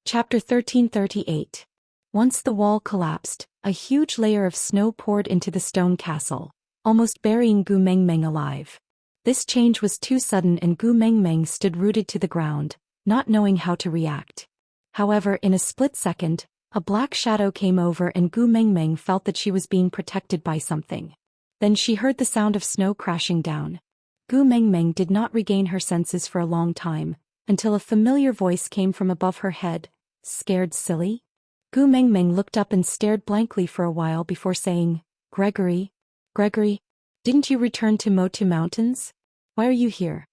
Chapter 1338. Once the wall collapsed, a huge layer of snow poured into the stone castle, almost burying Gu Mingming alive. This change was too sudden and Gu Mingming stood rooted to the ground, not knowing how to react. However, in a split second, A black shadow came over and Gu Mengmeng felt that she was being protected by something. Then she heard the sound of snow crashing down. Gu Mengmeng did not regain her senses for a long time, until a familiar voice came from above her head. Scared silly? Gu Mengmeng looked up and stared blankly for a while before saying, Gregory? Gregory? Didn't you return to Motu Mountains? Why are you here?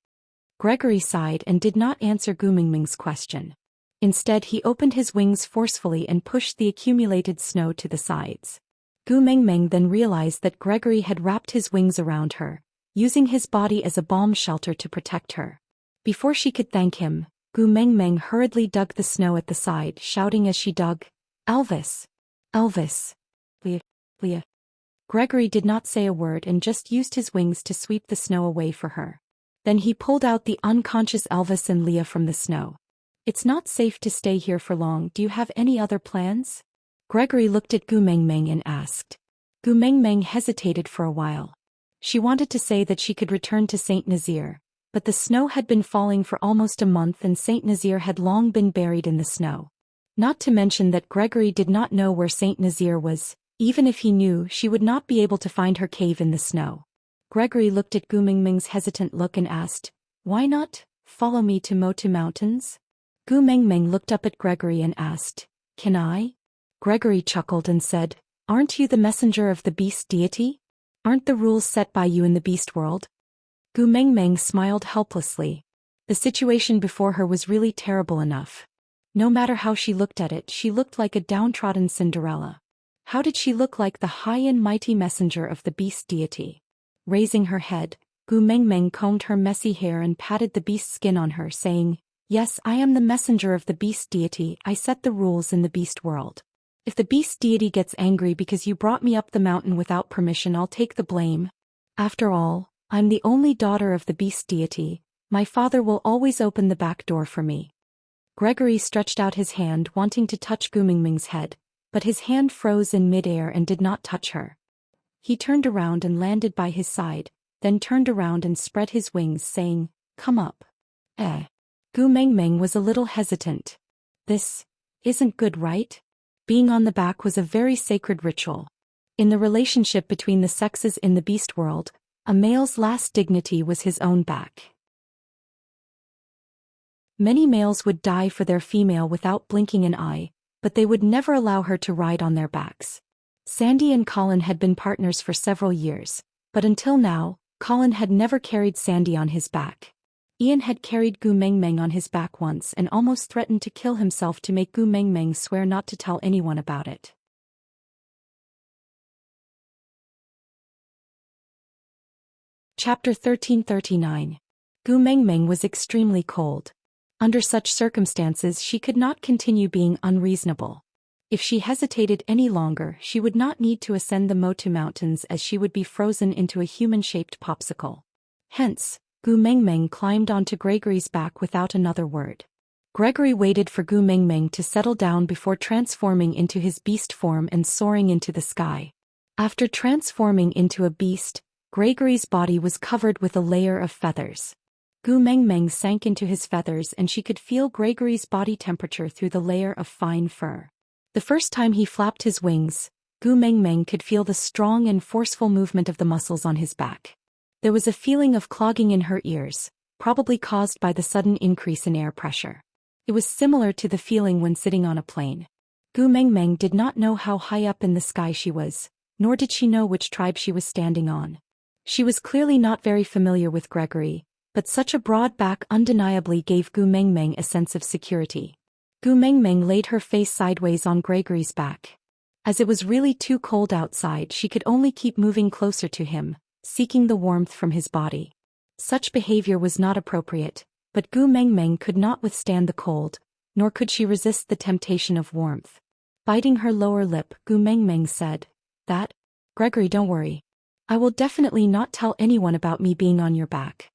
Gregory sighed and did not answer Gu Mengmeng's question. Instead he opened his wings forcefully and pushed the accumulated snow to the sides. Gu Mengmeng then realized that Gregory had wrapped his wings around her, using his body as a bomb shelter to protect her. Before she could thank him, Gu Mengmeng hurriedly dug the snow at the side, shouting as she dug, Elvis! Elvis! Leah. Gregory did not say a word and just used his wings to sweep the snow away for her. Then he pulled out the unconscious Elvis and Leah from the snow. It's not safe to stay here for long. Do you have any other plans? Gregory looked at Gu Mengmeng and asked. Gu Mengmeng hesitated for a while. She wanted to say that she could return to Saint Nazaire, but the snow had been falling for almost a month and Saint Nazaire had long been buried in the snow. Not to mention that Gregory did not know where Saint Nazaire was. Even if he knew, she would not be able to find her cave in the snow. Gregory looked at Gu Mengmeng's hesitant look and asked, Why not follow me to Motu Mountains? Gu Mengmeng looked up at Gregory and asked, Can I? Gregory chuckled and said, Aren't you the messenger of the beast deity? Aren't the rules set by you in the beast world? Gu Mengmeng smiled helplessly. The situation before her was really terrible enough. No matter how she looked at it, she looked like a downtrodden Cinderella. How did she look like the high and mighty messenger of the beast deity? Raising her head, Gu Mengmeng combed her messy hair and patted the beast's skin on her, saying, Yes, I am the messenger of the beast deity. I set the rules in the beast world. If the beast deity gets angry because you brought me up the mountain without permission, I'll take the blame. After all, I'm the only daughter of the beast deity. My father will always open the back door for me. Gregory stretched out his hand wanting to touch Gu Mengmeng's head, but his hand froze in midair and did not touch her. He turned around and landed by his side, then turned around and spread his wings, saying, Come up. Gu Mengmeng was a little hesitant. This isn't good, right? Being on the back was a very sacred ritual. In the relationship between the sexes in the beast world, a male's last dignity was his own back. Many males would die for their female without blinking an eye, but they would never allow her to ride on their backs. Sandy and Colin had been partners for several years, but until now, Colin had never carried Sandy on his back. Ian had carried Gu Mengmeng on his back once and almost threatened to kill himself to make Gu Mengmeng swear not to tell anyone about it. Chapter 1339. Gu Mengmeng was extremely cold. Under such circumstances she could not continue being unreasonable. If she hesitated any longer, she would not need to ascend the Motu Mountains as she would be frozen into a human-shaped popsicle. Hence, Gu Mengmeng climbed onto Gregory's back without another word. Gregory waited for Gu Mengmeng to settle down before transforming into his beast form and soaring into the sky. After transforming into a beast, Gregory's body was covered with a layer of feathers. Gu Mengmeng sank into his feathers and she could feel Gregory's body temperature through the layer of fine fur. The first time he flapped his wings, Gu Mengmeng could feel the strong and forceful movement of the muscles on his back. There was a feeling of clogging in her ears, probably caused by the sudden increase in air pressure. It was similar to the feeling when sitting on a plane. Gu Mengmeng did not know how high up in the sky she was, nor did she know which tribe she was standing on. She was clearly not very familiar with Gregory, but such a broad back undeniably gave Gu Mengmeng a sense of security. Gu Mengmeng laid her face sideways on Gregory's back. As it was really too cold outside, she could only keep moving closer to him, seeking the warmth from his body. Such behavior was not appropriate, but Gu Mengmeng could not withstand the cold, nor could she resist the temptation of warmth. Biting her lower lip, Gu Mengmeng said, Gregory, don't worry. I will definitely not tell anyone about me being on your back.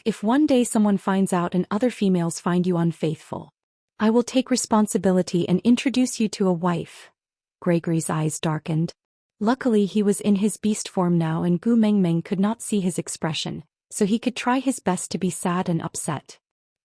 If one day someone finds out and other females find you unfaithful, I will take responsibility and introduce you to a wife. Gregory's eyes darkened. Luckily he was in his beast form now and Gu Mengmeng could not see his expression, so he could try his best to be sad and upset.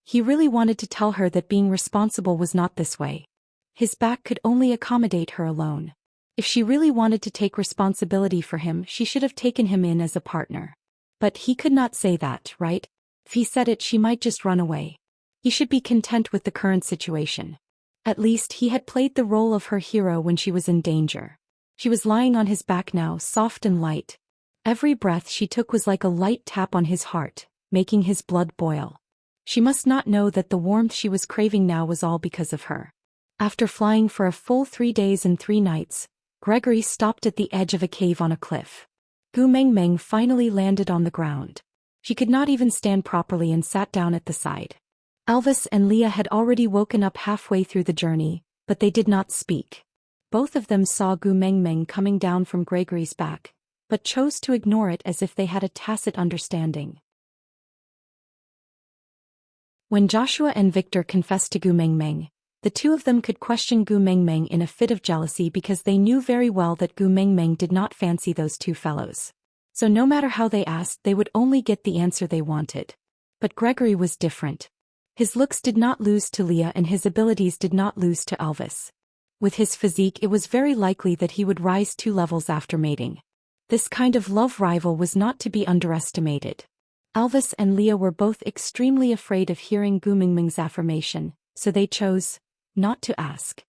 He really wanted to tell her that being responsible was not this way. His back could only accommodate her alone. If she really wanted to take responsibility for him, she should have taken him in as a partner. But he could not say that, right? If he said it, she might just run away. He should be content with the current situation. At least he had played the role of her hero when she was in danger. She was lying on his back now, soft and light. Every breath she took was like a light tap on his heart, making his blood boil. She must not know that the warmth she was craving now was all because of her. After flying for a full 3 days and 3 nights, Gregory stopped at the edge of a cave on a cliff. Gu Mengmeng finally landed on the ground. She could not even stand properly and sat down at the side. Elvis and Leah had already woken up halfway through the journey, but they did not speak. Both of them saw Gu Mengmeng coming down from Gregory's back, but chose to ignore it as if they had a tacit understanding. When Joshua and Victor confessed to Gu Mengmeng, the two of them could question Gu Mengmeng in a fit of jealousy because they knew very well that Gu Mengmeng did not fancy those two fellows. So no matter how they asked, they would only get the answer they wanted. But Gregory was different. His looks did not lose to Leah and his abilities did not lose to Elvis. With his physique, it was very likely that he would rise 2 levels after mating. This kind of love rival was not to be underestimated. Elvis and Leah were both extremely afraid of hearing Gu Mengmeng's affirmation, so they chose not to ask.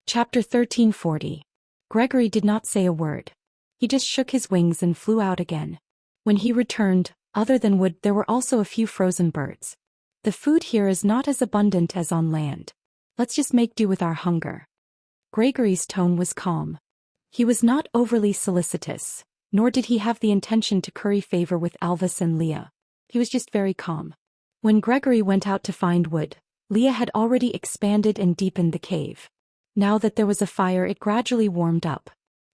Chapter 1340. Gregory did not say a word. He just shook his wings and flew out again. When he returned, other than wood, there were also a few frozen birds. The food here is not as abundant as on land. Let's just make do with our hunger. Gregory's tone was calm. He was not overly solicitous, nor did he have the intention to curry favor with Elvis and Leah. He was just very calm. When Gregory went out to find wood, Leah had already expanded and deepened the cave. Now that there was a fire, it gradually warmed up.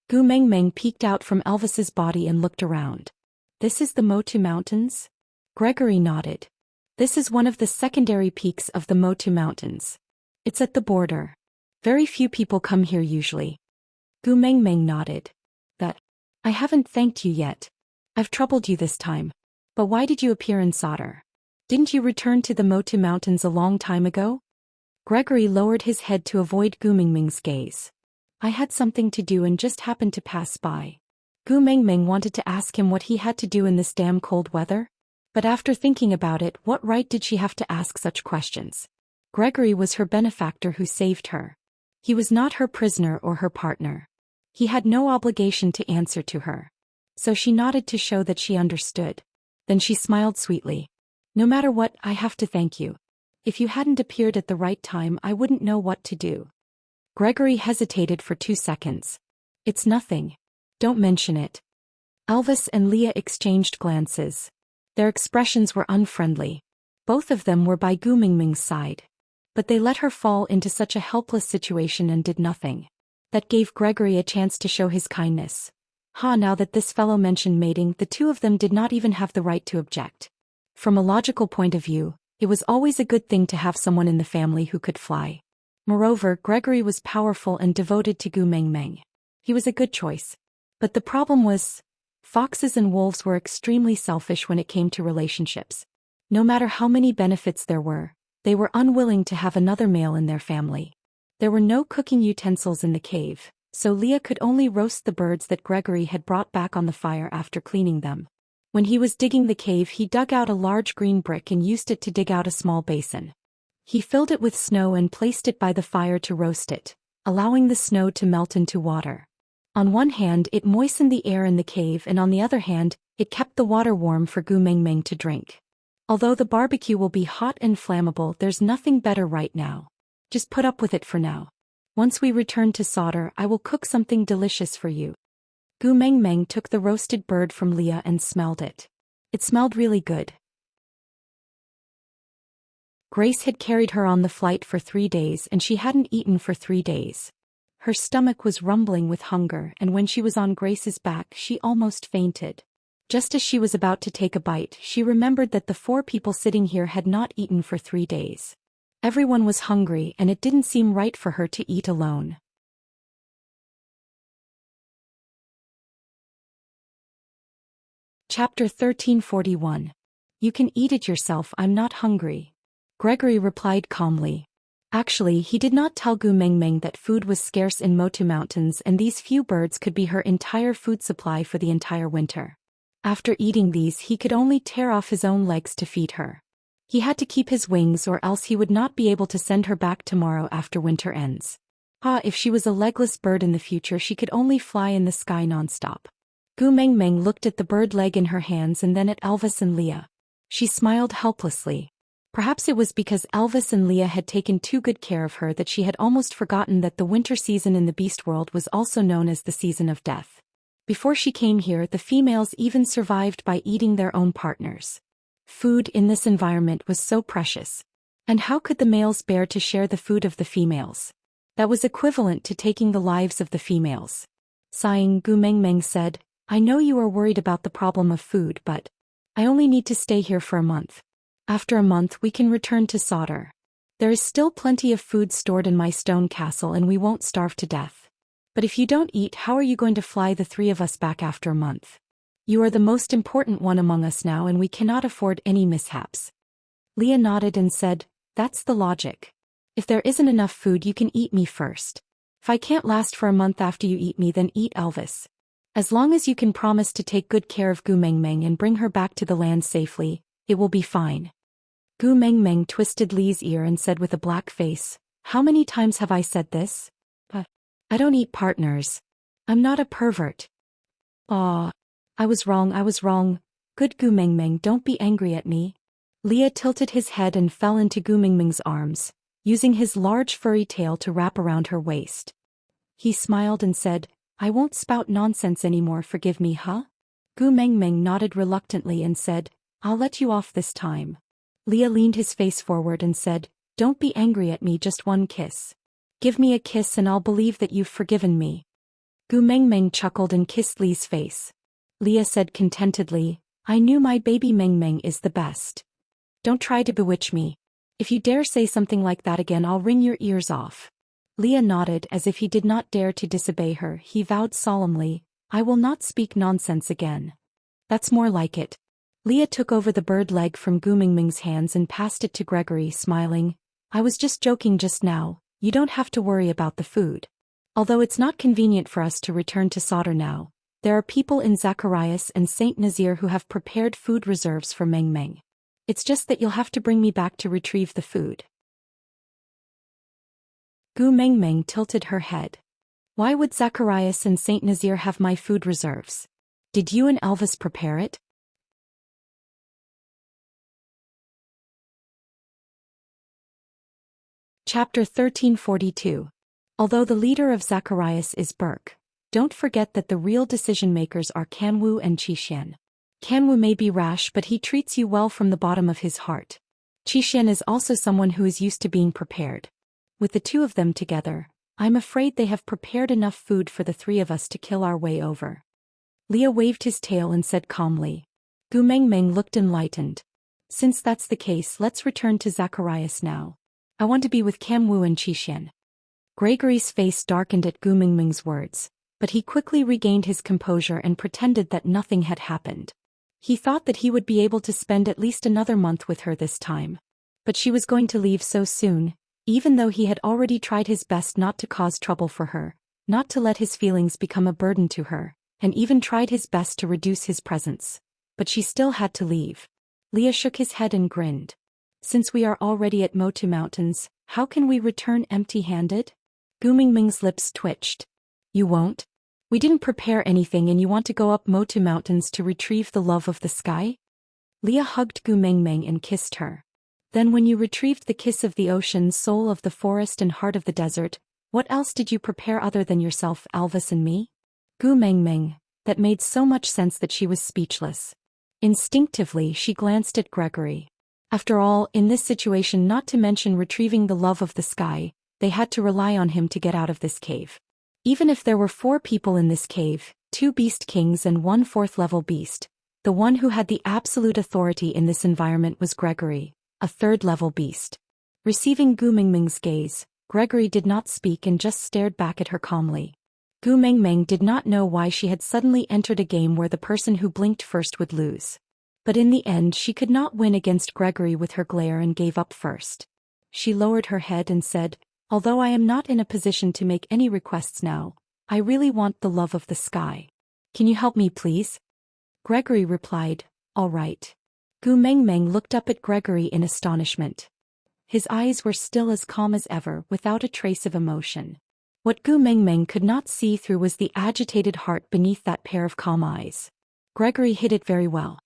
Gu Mengmeng peeked out from Elvis's body and looked around. This is the Motu Mountains? Gregory nodded. This is one of the secondary peaks of the Motu Mountains. It's at the border. Very few people come here usually. Gu Mengmeng nodded. I haven't thanked you yet. I've troubled you this time. But why did you appear in Solder? Didn't you return to the Motu Mountains a long time ago? Gregory lowered his head to avoid Gu Mengmeng's gaze. I had something to do and just happened to pass by. Gu Mengmeng wanted to ask him what he had to do in this damn cold weather. But after thinking about it, what right did she have to ask such questions? Gregory was her benefactor who saved her. He was not her prisoner or her partner. He had no obligation to answer to her. So she nodded to show that she understood. Then she smiled sweetly. No matter what, I have to thank you. If you hadn't appeared at the right time, I wouldn't know what to do. Gregory hesitated for 2 seconds. It's nothing. Don't mention it. Elvis and Leah exchanged glances. Their expressions were unfriendly. Both of them were by Gu Mengmeng's side. But they let her fall into such a helpless situation and did nothing. That gave Gregory a chance to show his kindness. Now that this fellow mentioned mating, the two of them did not even have the right to object. From a logical point of view, it was always a good thing to have someone in the family who could fly. Moreover, Gregory was powerful and devoted to Gu Mengmeng. He was a good choice. But the problem was, foxes and wolves were extremely selfish when it came to relationships. No matter how many benefits there were, they were unwilling to have another male in their family. There were no cooking utensils in the cave, so Leah could only roast the birds that Gregory had brought back on the fire after cleaning them. When he was digging the cave, he dug out a large green brick and used it to dig out a small basin. He filled it with snow and placed it by the fire to roast it, allowing the snow to melt into water. On one hand, it moistened the air in the cave, and on the other hand, it kept the water warm for Gu Mengmeng to drink. Although the barbecue will be hot and flammable, there's nothing better right now. Just put up with it for now. Once we return to Solder, I will cook something delicious for you. Gu Mengmeng took the roasted bird from Leah and smelled it. It smelled really good. Grace had carried her on the flight for 3 days and she hadn't eaten for 3 days. Her stomach was rumbling with hunger, and when she was on Grace's back, she almost fainted. Just as she was about to take a bite, she remembered that the 4 people sitting here had not eaten for 3 days. Everyone was hungry, and it didn't seem right for her to eat alone. Chapter 1341. You can eat it yourself, I'm not hungry. Gregory replied calmly. Actually, he did not tell Gu Mengmeng that food was scarce in Motu Mountains and these few birds could be her entire food supply for the entire winter. After eating these, he could only tear off his own legs to feed her. He had to keep his wings or else he would not be able to send her back tomorrow after winter ends. If she was a legless bird in the future, she could only fly in the sky nonstop. Gu Mengmeng looked at the bird leg in her hands and then at Elvis and Leah. She smiled helplessly. Perhaps it was because Elvis and Leah had taken too good care of her that she had almost forgotten that the winter season in the beast world was also known as the season of death. Before she came here, the females even survived by eating their own partners. Food in this environment was so precious. And how could the males bear to share the food of the females? That was equivalent to taking the lives of the females. Sighing, Gu Mengmeng said, I know you are worried about the problem of food, but I only need to stay here for a month. After a month we can return to Sauter. There is still plenty of food stored in my stone castle and we won't starve to death. But if you don't eat, how are you going to fly the three of us back after a month? You are the most important one among us now and we cannot afford any mishaps. Leah nodded and said, that's the logic. If there isn't enough food, you can eat me first. If I can't last for a month after you eat me, then eat Elvis. As long as you can promise to take good care of Gu Mengmeng and bring her back to the land safely, it will be fine. Gu Mengmeng twisted Lee's ear and said with a black face, how many times have I said this? I don't eat partners. I'm not a pervert. I was wrong. Good Gu Mengmeng, don't be angry at me. Leah tilted his head and fell into Gu Mengmeng's arms, using his large furry tail to wrap around her waist. He smiled and said, I won't spout nonsense anymore, forgive me, huh? Gu Mengmeng nodded reluctantly and said, I'll let you off this time. Leah leaned his face forward and said, don't be angry at me, just one kiss. Give me a kiss and I'll believe that you've forgiven me. Gu Mengmeng chuckled and kissed Lee's face. Leah said contentedly, I knew my baby Mengmeng is the best. Don't try to bewitch me. If you dare say something like that again, I'll wring your ears off. Leah nodded as if he did not dare to disobey her. He vowed solemnly, I will not speak nonsense again. That's more like it. Leah took over the bird leg from Gu Mengmeng's hands and passed it to Gregory, smiling. I was just joking just now, you don't have to worry about the food. Although it's not convenient for us to return to Sauter now, there are people in Zacharias and Saint Nazir who have prepared food reserves for Mengmeng. It's just that you'll have to bring me back to retrieve the food. Gu Mengmeng tilted her head. Why would Zacharias and Saint Nazir have my food reserves? Did you and Elvis prepare it? Chapter 1342. Although the leader of Zacharias is Burke, don't forget that the real decision-makers are Kanwu and Qixuan. Kanwu may be rash, but he treats you well from the bottom of his heart. Qixuan is also someone who is used to being prepared. With the two of them together, I'm afraid they have prepared enough food for the three of us to kill our way over. Leah waved his tail and said calmly. Gu Mengmeng looked enlightened. Since that's the case, let's return to Zacharias now. I want to be with Kanwu and Qixuan. Gregory's face darkened at Gu Mengmeng's words, but he quickly regained his composure and pretended that nothing had happened. He thought that he would be able to spend at least another month with her this time. But she was going to leave so soon, even though he had already tried his best not to cause trouble for her, not to let his feelings become a burden to her, and even tried his best to reduce his presence. But she still had to leave. Leah shook his head and grinned. Since we are already at Motu Mountains, how can we return empty-handed? Gu Mengmeng's lips twitched. You won't? We didn't prepare anything and you want to go up Motu Mountains to retrieve the love of the sky? Leah hugged Gu Mengmeng and kissed her. Then when you retrieved the kiss of the ocean, soul of the forest and heart of the desert, what else did you prepare other than yourself, Elvis and me? Gu Mengmeng, that made so much sense that she was speechless. Instinctively she glanced at Gregory. After all, in this situation, not to mention retrieving the love of the sky, they had to rely on him to get out of this cave. Even if there were 4 people in this cave, 2 beast kings and 1 4th-level beast, the one who had the absolute authority in this environment was Gregory, a 3rd-level beast. Receiving Gu Mengmeng's gaze, Gregory did not speak and just stared back at her calmly. Gu Mengmeng did not know why she had suddenly entered a game where the person who blinked first would lose. But in the end she could not win against Gregory with her glare and gave up first. She lowered her head and said, "Although I am not in a position to make any requests now, I really want the love of the sky. Can you help me please?" Gregory replied, "All right." Gu Mengmeng looked up at Gregory in astonishment. His eyes were still as calm as ever, without a trace of emotion. What Gu Mengmeng could not see through was the agitated heart beneath that pair of calm eyes. Gregory hid it very well.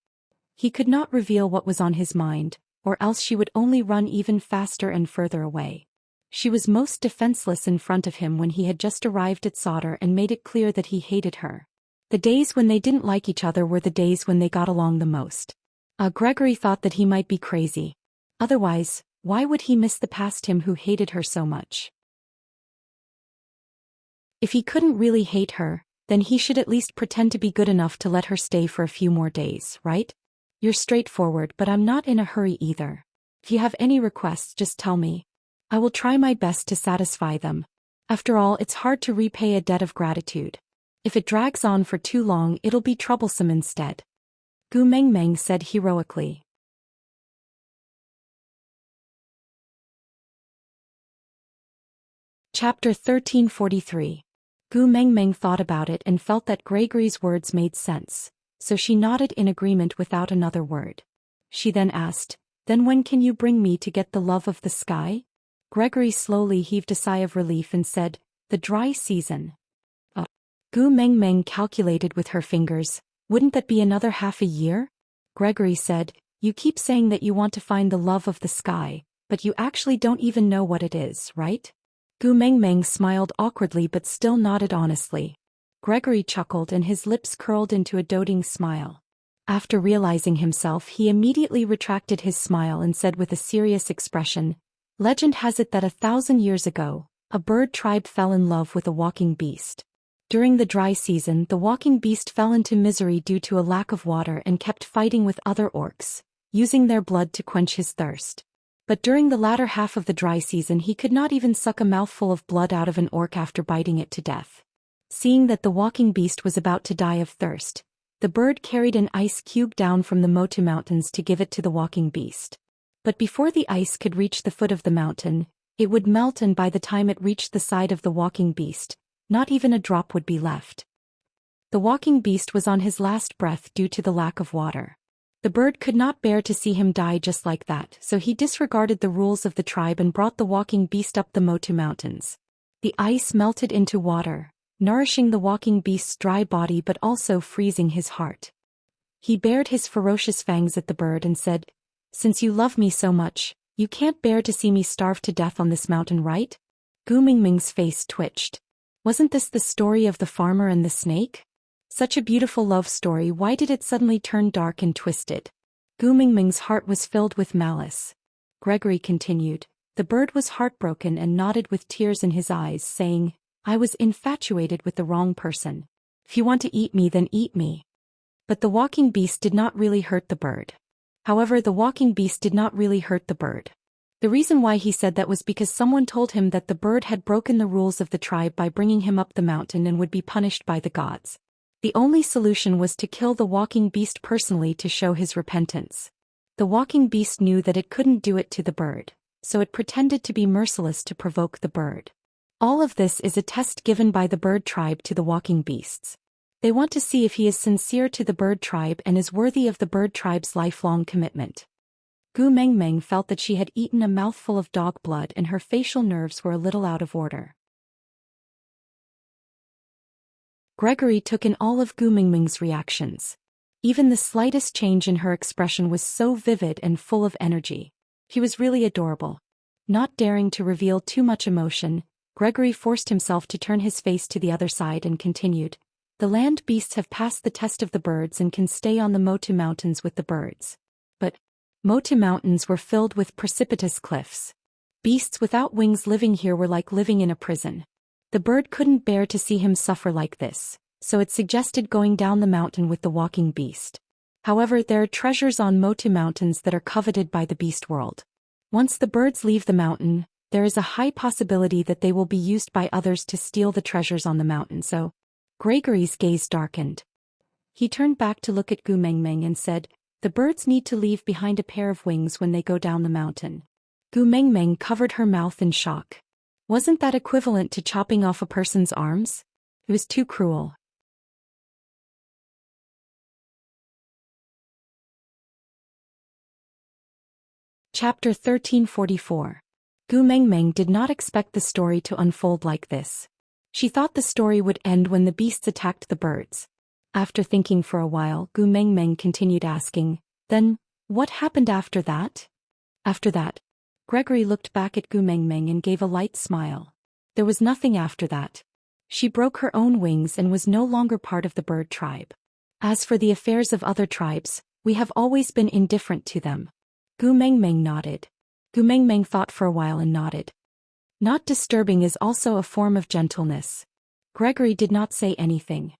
He could not reveal what was on his mind, or else she would only run even faster and further away. She was most defenseless in front of him when he had just arrived at Sauter and made it clear that he hated her. The days when they didn't like each other were the days when they got along the most. Gregory thought that he might be crazy. Otherwise, why would he miss the past him who hated her so much? If he couldn't really hate her, then he should at least pretend to be good enough to let her stay for a few more days, right? You're straightforward, but I'm not in a hurry either. If you have any requests, just tell me. I will try my best to satisfy them. After all, it's hard to repay a debt of gratitude. If it drags on for too long, it'll be troublesome instead. Gu Mengmeng said heroically. Chapter 1343. Gu Mengmeng thought about it and felt that Gregory's words made sense, so she nodded in agreement without another word. She then asked, "Then when can you bring me to get the love of the sky?" Gregory slowly heaved a sigh of relief and said, "The dry season." Gu Mengmeng calculated with her fingers, "Wouldn't that be another half a year?" Gregory said, "You keep saying that you want to find the love of the sky, but you actually don't even know what it is, right?" Gu Mengmeng smiled awkwardly but still nodded honestly. Gregory chuckled and his lips curled into a doting smile. After realizing himself, he immediately retracted his smile and said with a serious expression, "Legend has it that 1,000 years ago, a bird tribe fell in love with a walking beast. During the dry season, the walking beast fell into misery due to a lack of water and kept fighting with other orcs, using their blood to quench his thirst. But during the latter half of the dry season he could not even suck a mouthful of blood out of an orc after biting it to death. Seeing that the walking beast was about to die of thirst, the bird carried an ice cube down from the Motu Mountains to give it to the walking beast. But before the ice could reach the foot of the mountain, it would melt, and by the time it reached the side of the walking beast, not even a drop would be left. The walking beast was on his last breath due to the lack of water. The bird could not bear to see him die just like that, so he disregarded the rules of the tribe and brought the walking beast up the Motu Mountains. The ice melted into water, nourishing the walking beast's dry body but also freezing his heart. He bared his ferocious fangs at the bird and said, "Since you love me so much, you can't bear to see me starve to death on this mountain, right?" Gu Mingming's face twitched. Wasn't this the story of the farmer and the snake? Such a beautiful love story, why did it suddenly turn dark and twisted? Gu Mingming's heart was filled with malice. Gregory continued. The bird was heartbroken and nodded with tears in his eyes, saying, "I was infatuated with the wrong person. If you want to eat me, then eat me." But the walking beast did not really hurt the bird. The reason why he said that was because someone told him that the bird had broken the rules of the tribe by bringing him up the mountain and would be punished by the gods. The only solution was to kill the walking beast personally to show his repentance. The walking beast knew that it couldn't do it to the bird, so it pretended to be merciless to provoke the bird. All of this is a test given by the bird tribe to the walking beasts. They want to see if he is sincere to the bird tribe and is worthy of the bird tribe's lifelong commitment. Gu Mengmeng felt that she had eaten a mouthful of dog blood and her facial nerves were a little out of order. Gregory took in all of Gu Mingming's reactions. Even the slightest change in her expression was so vivid and full of energy. He was really adorable. Not daring to reveal too much emotion, Gregory forced himself to turn his face to the other side and continued. The land beasts have passed the test of the birds and can stay on the Motu Mountains with the birds. But Motu Mountains were filled with precipitous cliffs. Beasts without wings living here were like living in a prison. The bird couldn't bear to see him suffer like this, so it suggested going down the mountain with the walking beast. However, there are treasures on Motu Mountains that are coveted by the beast world. Once the birds leave the mountain, there is a high possibility that they will be used by others to steal the treasures on the mountain, so Gregory's gaze darkened. He turned back to look at Gu Mengmeng and said, The birds need to leave behind a pair of wings when they go down the mountain. Gu Mengmeng covered her mouth in shock. Wasn't that equivalent to chopping off a person's arms? It was too cruel. Chapter 1344. Gu Mengmeng did not expect the story to unfold like this. She thought the story would end when the beasts attacked the birds. After thinking for a while, Gu Mengmeng continued asking, "Then, what happened after that?" After that, Gregory looked back at Gu Mengmeng and gave a light smile. There was nothing after that. She broke her own wings and was no longer part of the bird tribe. As for the affairs of other tribes, we have always been indifferent to them. Gu Mengmeng nodded. Gu Mengmeng thought for a while and nodded. Not disturbing is also a form of gentleness. Gregory did not say anything.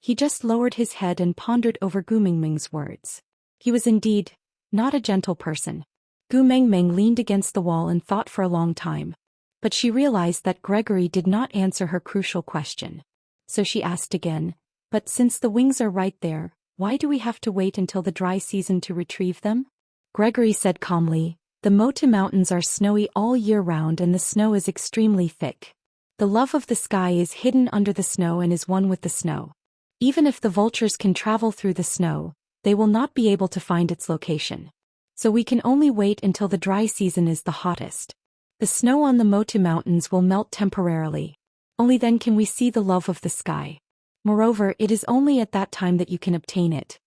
He just lowered his head and pondered over Gu Mengmeng's words. He was indeed not a gentle person. Gu Mengmeng leaned against the wall and thought for a long time. But she realized that Gregory did not answer her crucial question. So she asked again, "But since the wings are right there, why do we have to wait until the dry season to retrieve them?" Gregory said calmly, "The Mota Mountains are snowy all year round and the snow is extremely thick. The love of the sky is hidden under the snow and is one with the snow. Even if the vultures can travel through the snow, they will not be able to find its location. So we can only wait until the dry season is the hottest. The snow on the Mota Mountains will melt temporarily. Only then can we see the love of the sky. Moreover, it is only at that time that you can obtain it."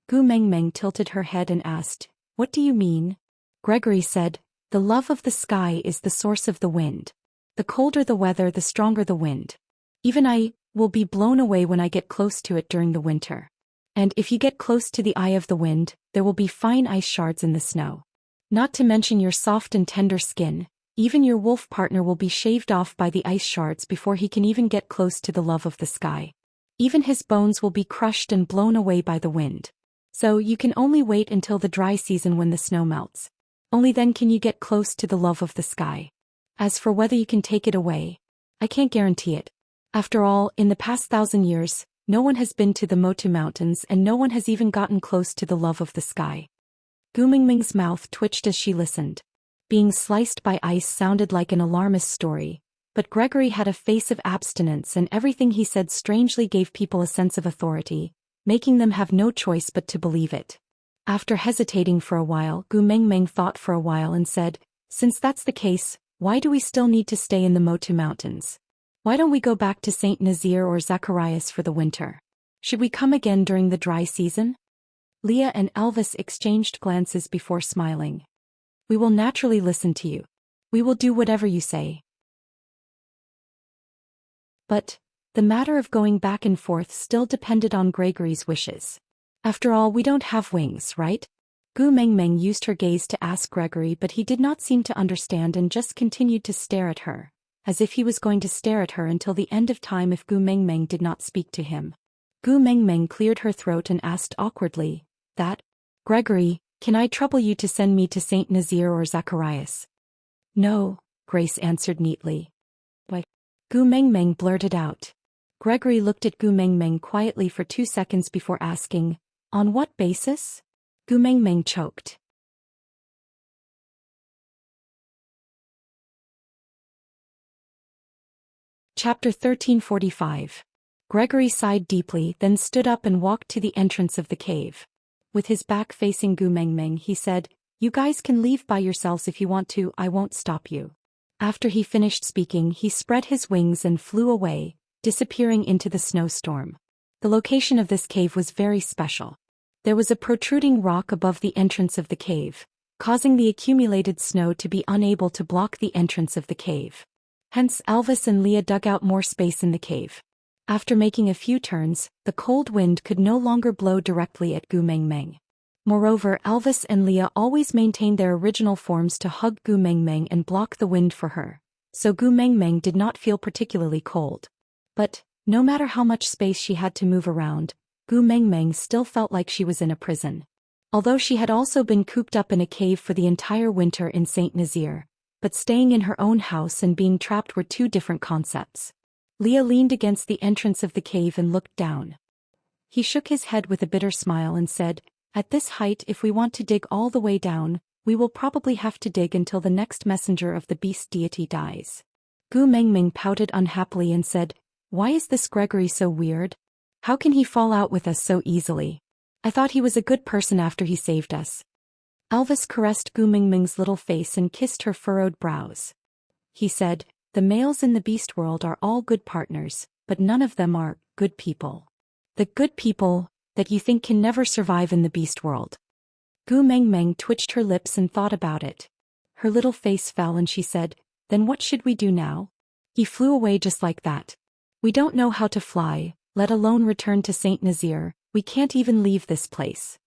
Gu Mengmeng tilted her head and asked, "What do you mean?" Gregory said, "The love of the sky is the source of the wind. The colder the weather, the stronger the wind. Even I will be blown away when I get close to it during the winter. And if you get close to the eye of the wind, there will be fine ice shards in the snow. Not to mention your soft and tender skin, even your wolf partner will be shaved off by the ice shards before he can even get close to the love of the sky. Even his bones will be crushed and blown away by the wind. So you can only wait until the dry season when the snow melts. Only then can you get close to the love of the sky. As for whether you can take it away, I can't guarantee it. After all, in the past 1,000 years, no one has been to the Mota Mountains and no one has even gotten close to the love of the sky." Gu Mengmeng's mouth twitched as she listened. Being sliced by ice sounded like an alarmist story, but Gregory had a face of abstinence and everything he said strangely gave people a sense of authority, making them have no choice but to believe it. After hesitating for a while, Gu Mengmeng thought for a while and said, "Since that's the case, why do we still need to stay in the Mota Mountains? Why don't we go back to Saint Nazir or Zacharias for the winter? Should we come again during the dry season?" Leah and Elvis exchanged glances before smiling. "We will naturally listen to you. We will do whatever you say." But the matter of going back and forth still depended on Gregory's wishes. After all, we don't have wings, right? Gu Mengmeng used her gaze to ask Gregory, but he did not seem to understand and just continued to stare at her, as if he was going to stare at her until the end of time if Gu Mengmeng did not speak to him. Gu Mengmeng cleared her throat and asked awkwardly, "Gregory, can I trouble you to send me to Saint Nazir or Zacharias?" "No," Grace answered neatly. "Why?" Gu Mengmeng blurted out. Gregory looked at Gu Mengmeng quietly for 2 seconds before asking, "On what basis?" Gu Mengmeng choked. Chapter 1345. Gregory sighed deeply, then stood up and walked to the entrance of the cave. With his back facing Gu Mengmeng, he said, "You guys can leave by yourselves if you want to, I won't stop you." After he finished speaking, he spread his wings and flew away, disappearing into the snowstorm. The location of this cave was very special. There was a protruding rock above the entrance of the cave, causing the accumulated snow to be unable to block the entrance of the cave. Hence, Elvis and Leah dug out more space in the cave. After making a few turns, the cold wind could no longer blow directly at Gu Mengmeng. Moreover, Elvis and Leah always maintained their original forms to hug Gu Mengmeng and block the wind for her, so Gu Mengmeng did not feel particularly cold. But, no matter how much space she had to move around, Gu Mengmeng still felt like she was in a prison. Although she had also been cooped up in a cave for the entire winter in Saint Nazir, but staying in her own house and being trapped were two different concepts. Leah leaned against the entrance of the cave and looked down. He shook his head with a bitter smile and said, At this height, if we want to dig all the way down, we will probably have to dig until the next messenger of the beast deity dies. Gu Mengming pouted unhappily and said, "Why is this Gregory so weird? How can he fall out with us so easily? I thought he was a good person after he saved us." Elvis caressed Gu Mingming's little face and kissed her furrowed brows. He said, "The males in the beast world are all good partners, but none of them are good people. The good people that you think can never survive in the beast world." Gu Mengmeng twitched her lips and thought about it. Her little face fell and she said, "Then what should we do now?" He flew away just like that. "We don't know how to fly, let alone return to Saint Nazir. We can't even leave this place."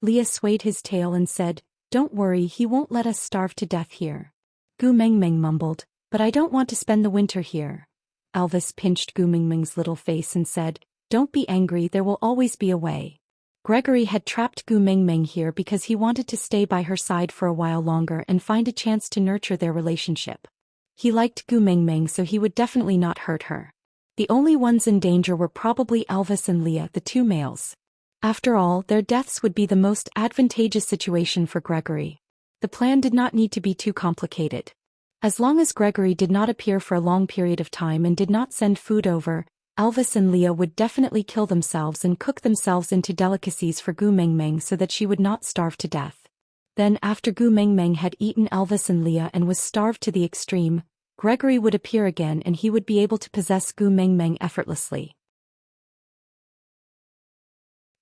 Leah swayed his tail and said, "Don't worry, he won't let us starve to death here." Gu Mengmeng mumbled, "But I don't want to spend the winter here." Elvis pinched Gu Mengmeng's little face and said, "Don't be angry, there will always be a way." Gregory had trapped Gu Mengmeng here because he wanted to stay by her side for a while longer and find a chance to nurture their relationship. He liked Gu Mengmeng, so he would definitely not hurt her. The only ones in danger were probably Elvis and Leah, the two males. After all, their deaths would be the most advantageous situation for Gregory. The plan did not need to be too complicated. As long as Gregory did not appear for a long period of time and did not send food over, Elvis and Leah would definitely kill themselves and cook themselves into delicacies for Gu Mengmeng so that she would not starve to death. Then after Gu Mengmeng had eaten Elvis and Leah and was starved to the extreme, Gregory would appear again and he would be able to possess Gu Mengmeng effortlessly.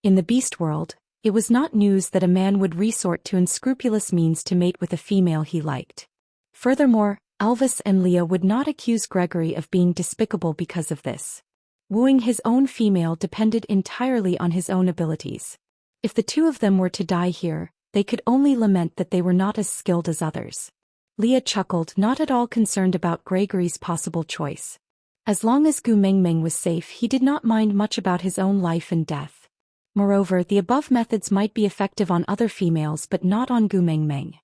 In the beast world, it was not news that a man would resort to unscrupulous means to mate with a female he liked. Furthermore, Elvis and Leah would not accuse Gregory of being despicable because of this. Wooing his own female depended entirely on his own abilities. If the two of them were to die here, they could only lament that they were not as skilled as others. Leah chuckled, not at all concerned about Gregory's possible choice. As long as Gu Mengmeng was safe, he did not mind much about his own life and death. Moreover, the above methods might be effective on other females but not on Gu Mengmeng.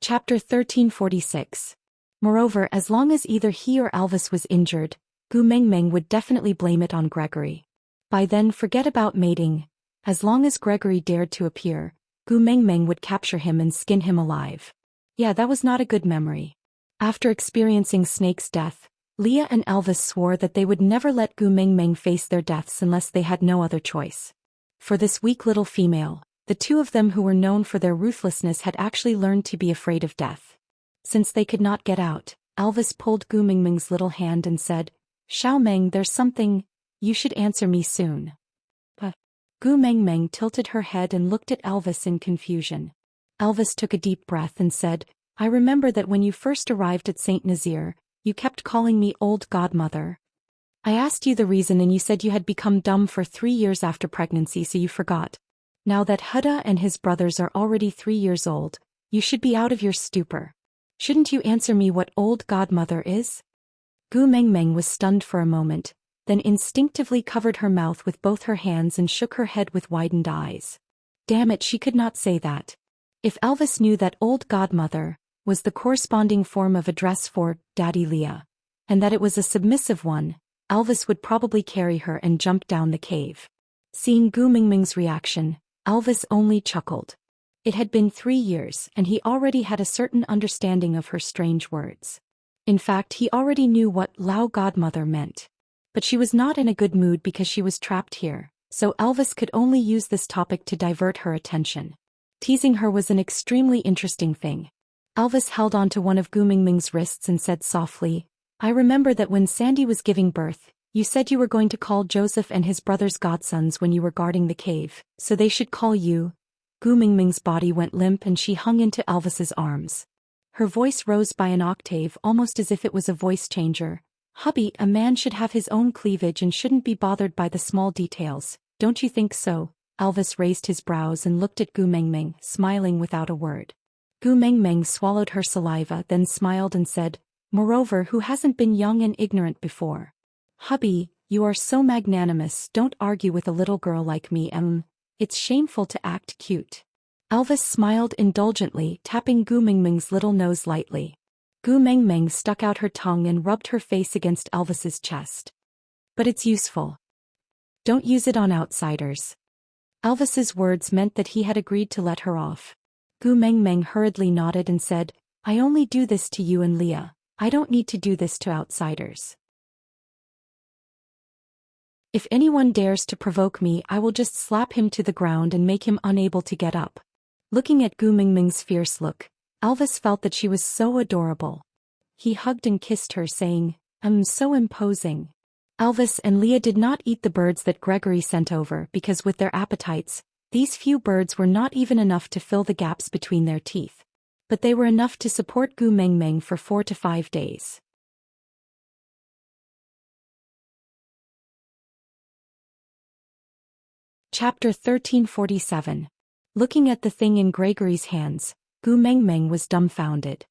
Chapter 1346. Moreover, as long as either he or Elvis was injured, Gu Mengmeng would definitely blame it on Gregory. By then, forget about mating. As long as Gregory dared to appear, Gu Mengmeng would capture him and skin him alive. Yeah, that was not a good memory. After experiencing Snake's death, Leah and Elvis swore that they would never let Gu Mengmeng face their deaths unless they had no other choice. For this weak little female, the two of them who were known for their ruthlessness had actually learned to be afraid of death. Since they could not get out, Elvis pulled Gu Mengmeng's little hand and said, "Xiao Meng, there's something, you should answer me soon." But Gu Mengmeng tilted her head and looked at Elvis in confusion. Elvis took a deep breath and said, "I remember that when you first arrived at Saint Nazir, you kept calling me old godmother. I asked you the reason and you said you had become dumb for 3 years after pregnancy, so you forgot. Now that Huda and his brothers are already 3 years old, you should be out of your stupor. Shouldn't you answer me what old godmother is?" Gu Mengmeng was stunned for a moment, then instinctively covered her mouth with both her hands and shook her head with widened eyes. Damn it, she could not say that. If Elvis knew that old godmother was the corresponding form of address for Daddy Leah, and that it was a submissive one, Elvis would probably carry her and jump down the cave. Seeing Gu Mengmeng's reaction, Elvis only chuckled. It had been 3 years and he already had a certain understanding of her strange words. In fact, he already knew what Lao godmother meant. But she was not in a good mood because she was trapped here, so Elvis could only use this topic to divert her attention. Teasing her was an extremely interesting thing. Elvis held on to one of Gu Mengmeng's wrists and said softly, "I remember that when Sandy was giving birth, you said you were going to call Joseph and his brothers godsons when you were guarding the cave, so they should call you." Gu Mengmeng's body went limp and she hung into Elvis's arms. Her voice rose by an octave, almost as if it was a voice changer. "Hubby, a man should have his own cleavage and shouldn't be bothered by the small details, don't you think so?" Elvis raised his brows and looked at Gu Mengmeng, smiling without a word. Gu Mengmeng swallowed her saliva, then smiled and said, "Moreover, who hasn't been young and ignorant before? Hubby, you are so magnanimous, don't argue with a little girl like me. It's shameful to act cute." Elvis smiled indulgently, tapping Gu Mengmeng's little nose lightly. Gu Mengmeng stuck out her tongue and rubbed her face against Elvis's chest. But it's useful. Don't use it on outsiders. Elvis's words meant that he had agreed to let her off. Gu Mengmeng hurriedly nodded and said, I only do this to you and Leah. I don't need to do this to outsiders. If anyone dares to provoke me, I will just slap him to the ground and make him unable to get up. Looking at Gu Mingming's fierce look, Elvis felt that she was so adorable. He hugged and kissed her, saying, so imposing. Elvis and Leah did not eat the birds that Gregory sent over because with their appetites, these few birds were not even enough to fill the gaps between their teeth. But they were enough to support Gu Mengmeng for 4 to 5 days. Chapter 1347. Looking at the thing in Gregory's hands, Gu Mengmeng was dumbfounded.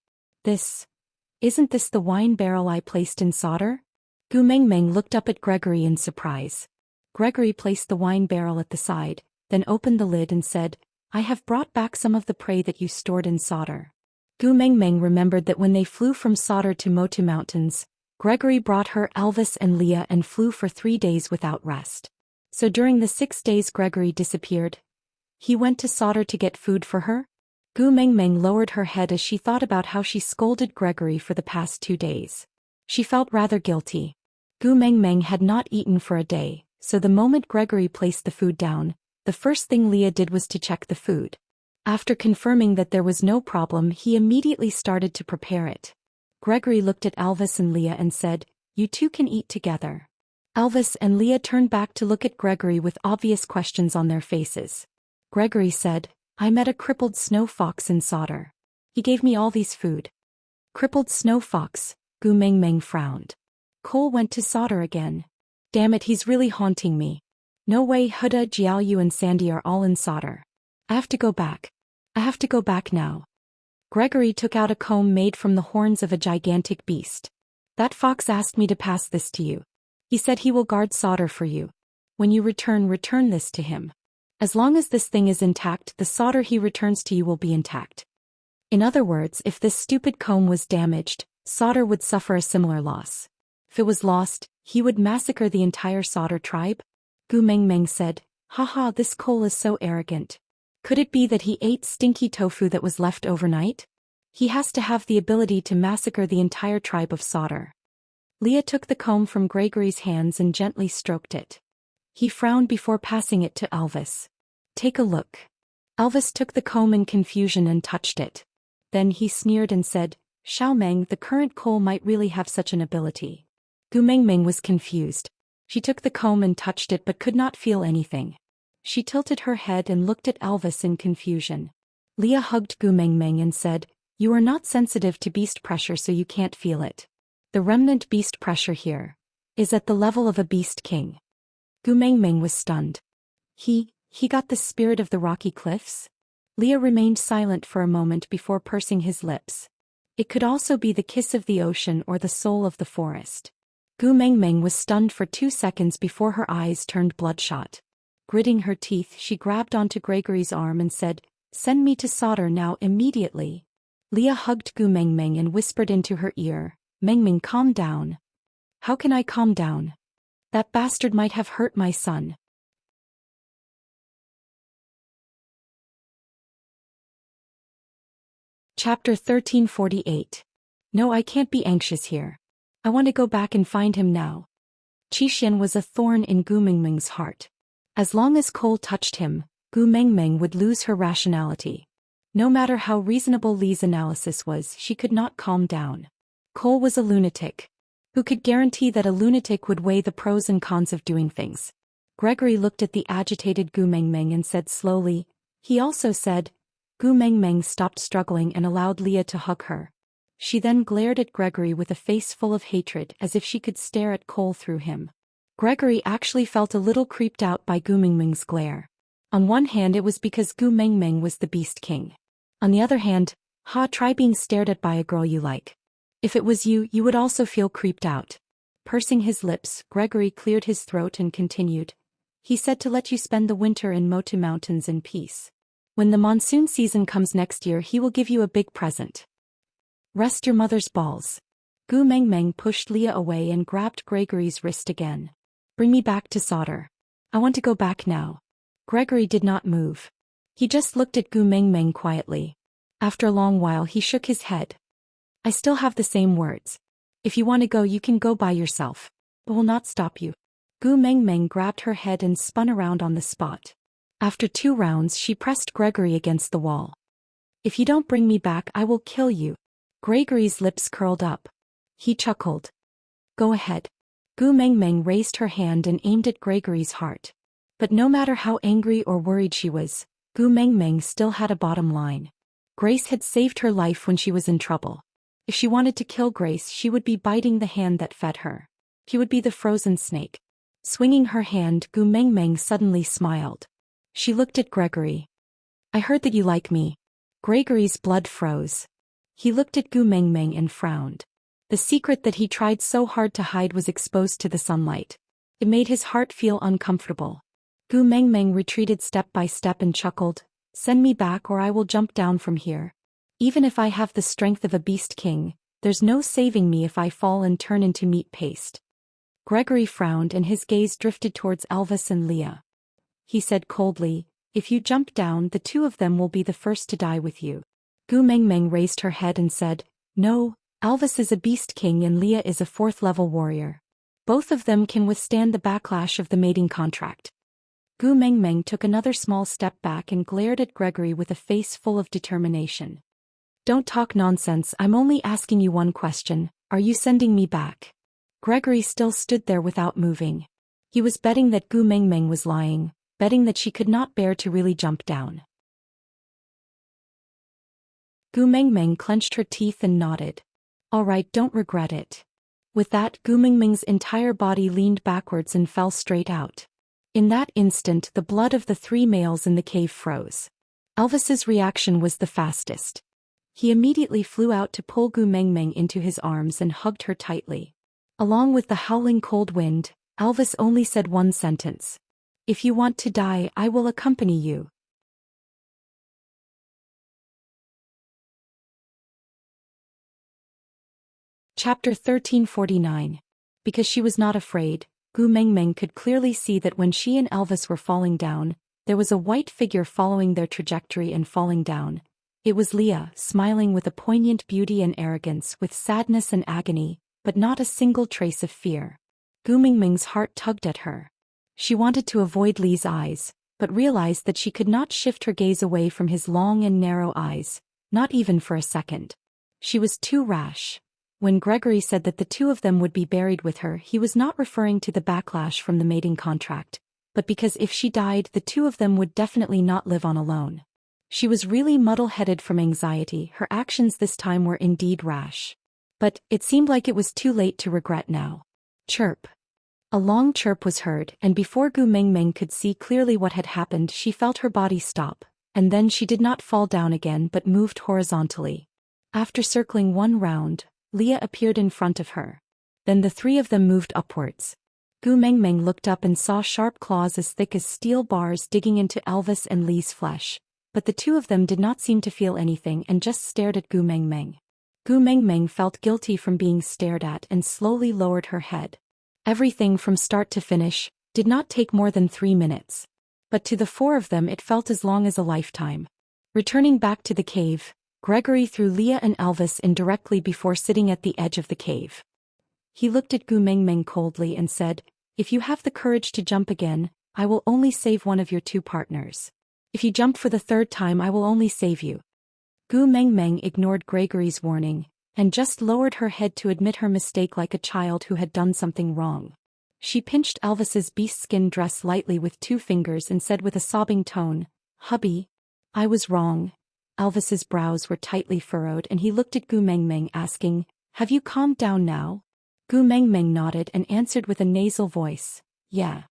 Isn't this the wine barrel I placed in solder? Gu Mengmeng looked up at Gregory in surprise. Gregory placed the wine barrel at the side, then opened the lid and said, I have brought back some of the prey that you stored in solder. Gu Mengmeng remembered that when they flew from solder to Motu Mountains, Gregory brought her Elvis and Leah and flew for 3 days without rest. So during the 6 days Gregory disappeared, he went to solder to get food for her? Gu Mengmeng lowered her head as she thought about how she scolded Gregory for the past 2 days. She felt rather guilty. Gu Mengmeng had not eaten for a day, so the moment Gregory placed the food down, the first thing Leah did was to check the food. After confirming that there was no problem, he immediately started to prepare it. Gregory looked at Elvis and Leah and said, You two can eat together. Elvis and Leah turned back to look at Gregory with obvious questions on their faces. Gregory said, I met a crippled snow fox in solder. He gave me all these food. Crippled snow fox, Gu Mengmeng frowned. Cole went to solder again. Damn it, he's really haunting me. No way, Huda, Jiaoyu and Sandy are all in solder. I have to go back. I have to go back now. Gregory took out a comb made from the horns of a gigantic beast. That fox asked me to pass this to you. He said he will guard solder for you. When you return this to him. As long as this thing is intact, the solder he returns to you will be intact. In other words, if this stupid comb was damaged, solder would suffer a similar loss. If it was lost, he would massacre the entire solder tribe? Gu Mengmeng said, Haha, this Cole is so arrogant. Could it be that he ate stinky tofu that was left overnight? He has to have the ability to massacre the entire tribe of solder. Leah took the comb from Gregory's hands and gently stroked it. He frowned before passing it to Elvis. Take a look. Elvis took the comb in confusion and touched it. Then he sneered and said, Xiaomeng, the current Cole might really have such an ability. Gu Mengmeng was confused. She took the comb and touched it but could not feel anything. She tilted her head and looked at Elvis in confusion. Leah hugged Gu Mengmeng and said, You are not sensitive to beast pressure, so you can't feel it. The remnant beast pressure here is at the level of a beast king. Gu Mengmeng was stunned. He got the spirit of the rocky cliffs? Leah remained silent for a moment before pursing his lips. It could also be the kiss of the ocean or the soul of the forest. Gu Mengmeng was stunned for 2 seconds before her eyes turned bloodshot. Gritting her teeth, she grabbed onto Gregory's arm and said, Send me to solder now immediately. Leah hugged Gu Mengmeng and whispered into her ear, Mengmeng, calm down. How can I calm down? That bastard might have hurt my son. Chapter 1348. No, I can't be anxious here. I want to go back and find him now. Qixin was a thorn in Gu Mengmeng's heart. As long as Cole touched him, Gu Mengmeng would lose her rationality. No matter how reasonable Li's analysis was, she could not calm down. Cole was a lunatic. Who could guarantee that a lunatic would weigh the pros and cons of doing things? Gregory looked at the agitated Gu Mengmeng and said slowly, He also said. Gu Mengmeng stopped struggling and allowed Leah to hug her. She then glared at Gregory with a face full of hatred as if she could stare at Cole through him. Gregory actually felt a little creeped out by Gu Mengmeng's glare. On one hand, it was because Gu Mengmeng was the Beast King. On the other hand, try being stared at by a girl you like. If it was you, you would also feel creeped out. Pursing his lips, Gregory cleared his throat and continued. He said to let you spend the winter in Motu Mountains in peace. When the monsoon season comes next year, he will give you a big present. Rest your mother's balls. Gu Mengmeng pushed Leah away and grabbed Gregory's wrist again. Bring me back to solder. I want to go back now. Gregory did not move. He just looked at Gu Mengmeng quietly. After a long while he shook his head. I still have the same words. If you want to go you can go by yourself. It will not stop you. Gu Mengmeng grabbed her head and spun around on the spot. After 2 rounds she pressed Gregory against the wall. If you don't bring me back I will kill you. Gregory's lips curled up. He chuckled. Go ahead. Gu Mengmeng raised her hand and aimed at Gregory's heart. But no matter how angry or worried she was, Gu Mengmeng still had a bottom line. Grace had saved her life when she was in trouble. If she wanted to kill Grace she would be biting the hand that fed her. She would be the frozen snake. Swinging her hand, Gu Mengmeng suddenly smiled. She looked at Gregory. I heard that you like me. Gregory's blood froze. He looked at Gu Mengmeng and frowned. The secret that he tried so hard to hide was exposed to the sunlight. It made his heart feel uncomfortable. Gu Mengmeng retreated step by step and chuckled. Send me back or I will jump down from here. Even if I have the strength of a beast king, there's no saving me if I fall and turn into meat paste. Gregory frowned and his gaze drifted towards Elvis and Leah. He said coldly, if you jump down the 2 of them will be the first to die with you. Gu Mengmeng raised her head and said, no, Elvis is a beast king and Leah is a 4th-level warrior. Both of them can withstand the backlash of the mating contract. Gu Mengmeng took another small step back and glared at Gregory with a face full of determination. Don't talk nonsense, I'm only asking you one question, are you sending me back? Gregory still stood there without moving. He was betting that Gu Mengmeng was lying, betting that she could not bear to really jump down. Gu Mengmeng clenched her teeth and nodded. All right, don't regret it. With that, Gu Mengmeng's entire body leaned backwards and fell straight out. In that instant the blood of the 3 males in the cave froze. Elvis's reaction was the fastest. He immediately flew out to pull Gu Mengmeng into his arms and hugged her tightly. Along with the howling cold wind, Elvis only said one sentence. If you want to die, I will accompany you. Chapter 1349. Because she was not afraid, Gu Mengmeng could clearly see that when she and Elvis were falling down, there was a white figure following their trajectory and falling down. It was Leah, smiling with a poignant beauty and arrogance, with sadness and agony, but not a single trace of fear. Gu Mengmeng's heart tugged at her. She wanted to avoid Lee's eyes, but realized that she could not shift her gaze away from his long and narrow eyes, not even for a second. She was too rash. When Gregory said that the 2 of them would be buried with her, he was not referring to the backlash from the mating contract, but because if she died the 2 of them would definitely not live on alone. She was really muddle-headed from anxiety. Her actions this time were indeed rash. But it seemed like it was too late to regret now. Chirp. A long chirp was heard, and before Gu Mengmeng could see clearly what had happened she felt her body stop, and then she did not fall down again but moved horizontally. After circling 1 round, Leah appeared in front of her. Then the 3 of them moved upwards. Gu Mengmeng looked up and saw sharp claws as thick as steel bars digging into Elvis and Lee's flesh, but the 2 of them did not seem to feel anything and just stared at Gu Mengmeng. Gu Mengmeng felt guilty from being stared at and slowly lowered her head. Everything from start to finish did not take more than 3 minutes. But to the 4 of them it felt as long as a lifetime. Returning back to the cave, Gregory threw Leah and Elvis in directly before sitting at the edge of the cave. He looked at Gu Mengmeng coldly and said, if you have the courage to jump again, I will only save one of your 2 partners. If you jump for the 3rd time I will only save you. Gu Mengmeng ignored Gregory's warning, and just lowered her head to admit her mistake like a child who had done something wrong. She pinched Elvis's beast-skin dress lightly with 2 fingers and said with a sobbing tone, Hubby, I was wrong. Elvis's brows were tightly furrowed and he looked at Gu Mengmeng asking, have you calmed down now? Gu Mengmeng nodded and answered with a nasal voice, yeah.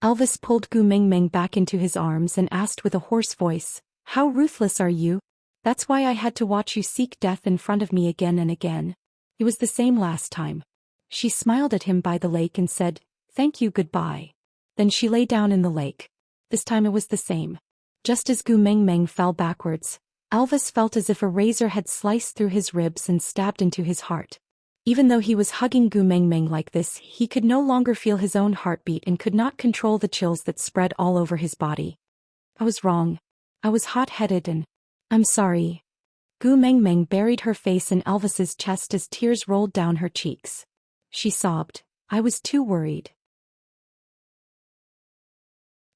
Elvis pulled Gu Mengmeng back into his arms and asked with a hoarse voice, how ruthless are you? That's why I had to watch you seek death in front of me again and again. It was the same last time. She smiled at him by the lake and said, thank you, goodbye. Then she lay down in the lake. This time it was the same. Just as Gu Mengmeng fell backwards, Elvis felt as if a razor had sliced through his ribs and stabbed into his heart. Even though he was hugging Gu Mengmeng like this, he could no longer feel his own heartbeat and could not control the chills that spread all over his body. I was wrong. I was hot-headed and I'm sorry. Gu Mengmeng buried her face in Elvis's chest as tears rolled down her cheeks. She sobbed, I was too worried.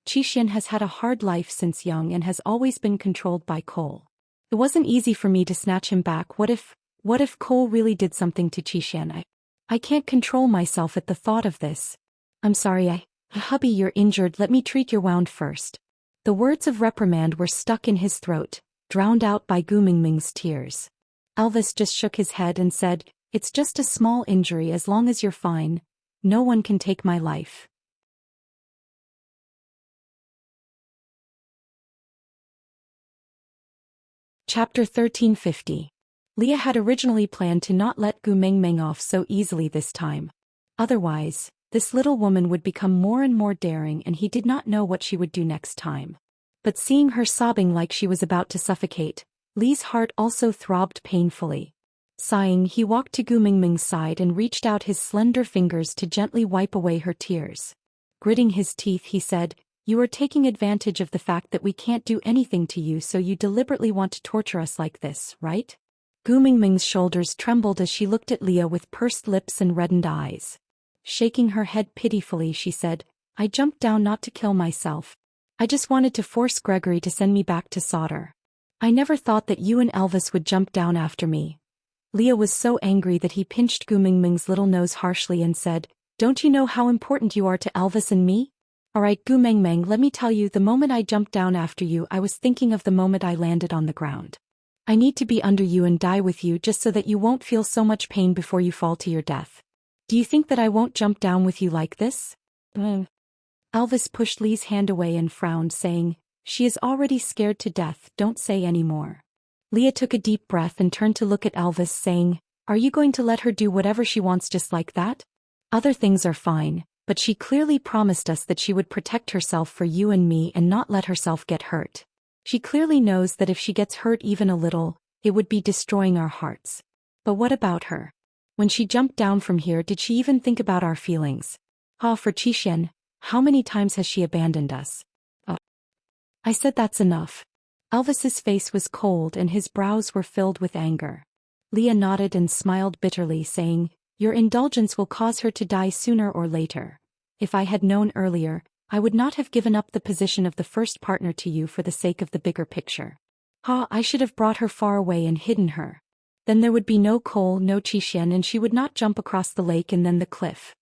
Qixin has had a hard life since young and has always been controlled by Cole. It wasn't easy for me to snatch him back. What if Cole really did something to Qixin? I can't control myself at the thought of this. I'm sorry, hubby, you're injured, let me treat your wound first. The words of reprimand were stuck in his throat, drowned out by Gu Mingming's tears. Elvis just shook his head and said, it's just a small injury. As long as you're fine, no one can take my life. Chapter 1350. Leah had originally planned to not let Gu Mengmeng off so easily this time. Otherwise, this little woman would become more and more daring and he did not know what she would do next time. But seeing her sobbing like she was about to suffocate, Lee's heart also throbbed painfully. Sighing, he walked to Gu Mingming's side and reached out his slender fingers to gently wipe away her tears. Gritting his teeth, he said, you are taking advantage of the fact that we can't do anything to you, so you deliberately want to torture us like this, right? Gu Mingming's shoulders trembled as she looked at Leah with pursed lips and reddened eyes. Shaking her head pitifully, she said, I jumped down not to kill myself. I just wanted to force Gregory to send me back to solder. I never thought that you and Elvis would jump down after me. Leah was so angry that he pinched Gu Mingming's little nose harshly and said, don't you know how important you are to Elvis and me? Alright Gu Mengmeng, let me tell you, the moment I jumped down after you, I was thinking of the moment I landed on the ground. I need to be under you and die with you just so that you won't feel so much pain before you fall to your death. Do you think that I won't jump down with you like this? Elvis pushed Lee's hand away and frowned, saying, she is already scared to death, don't say any more. Leah took a deep breath and turned to look at Elvis, saying, are you going to let her do whatever she wants just like that? Other things are fine, but she clearly promised us that she would protect herself for you and me and not let herself get hurt. She clearly knows that if she gets hurt even a little, it would be destroying our hearts. But what about her? When she jumped down from here, did she even think about our feelings? For Qixin, how many times has she abandoned us? I said that's enough. Elvis's face was cold and his brows were filled with anger. Leah nodded and smiled bitterly, saying, your indulgence will cause her to die sooner or later. If I had known earlier, I would not have given up the position of the first partner to you for the sake of the bigger picture. I should have brought her far away and hidden her. Then there would be no Cole, no Qixin, and she would not jump across the lake and then the cliff.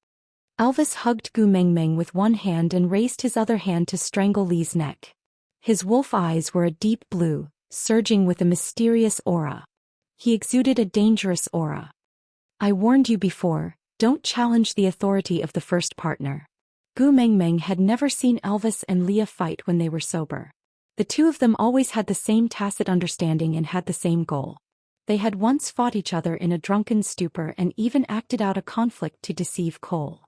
Elvis hugged Gu Mengmeng with one hand and raised his other hand to strangle Lee's neck. His wolf eyes were a deep blue, surging with a mysterious aura. He exuded a dangerous aura. I warned you before, don't challenge the authority of the first partner. Gu Mengmeng had never seen Elvis and Leah fight when they were sober. The two of them always had the same tacit understanding and had the same goal. They had once fought each other in a drunken stupor and even acted out a conflict to deceive Cole.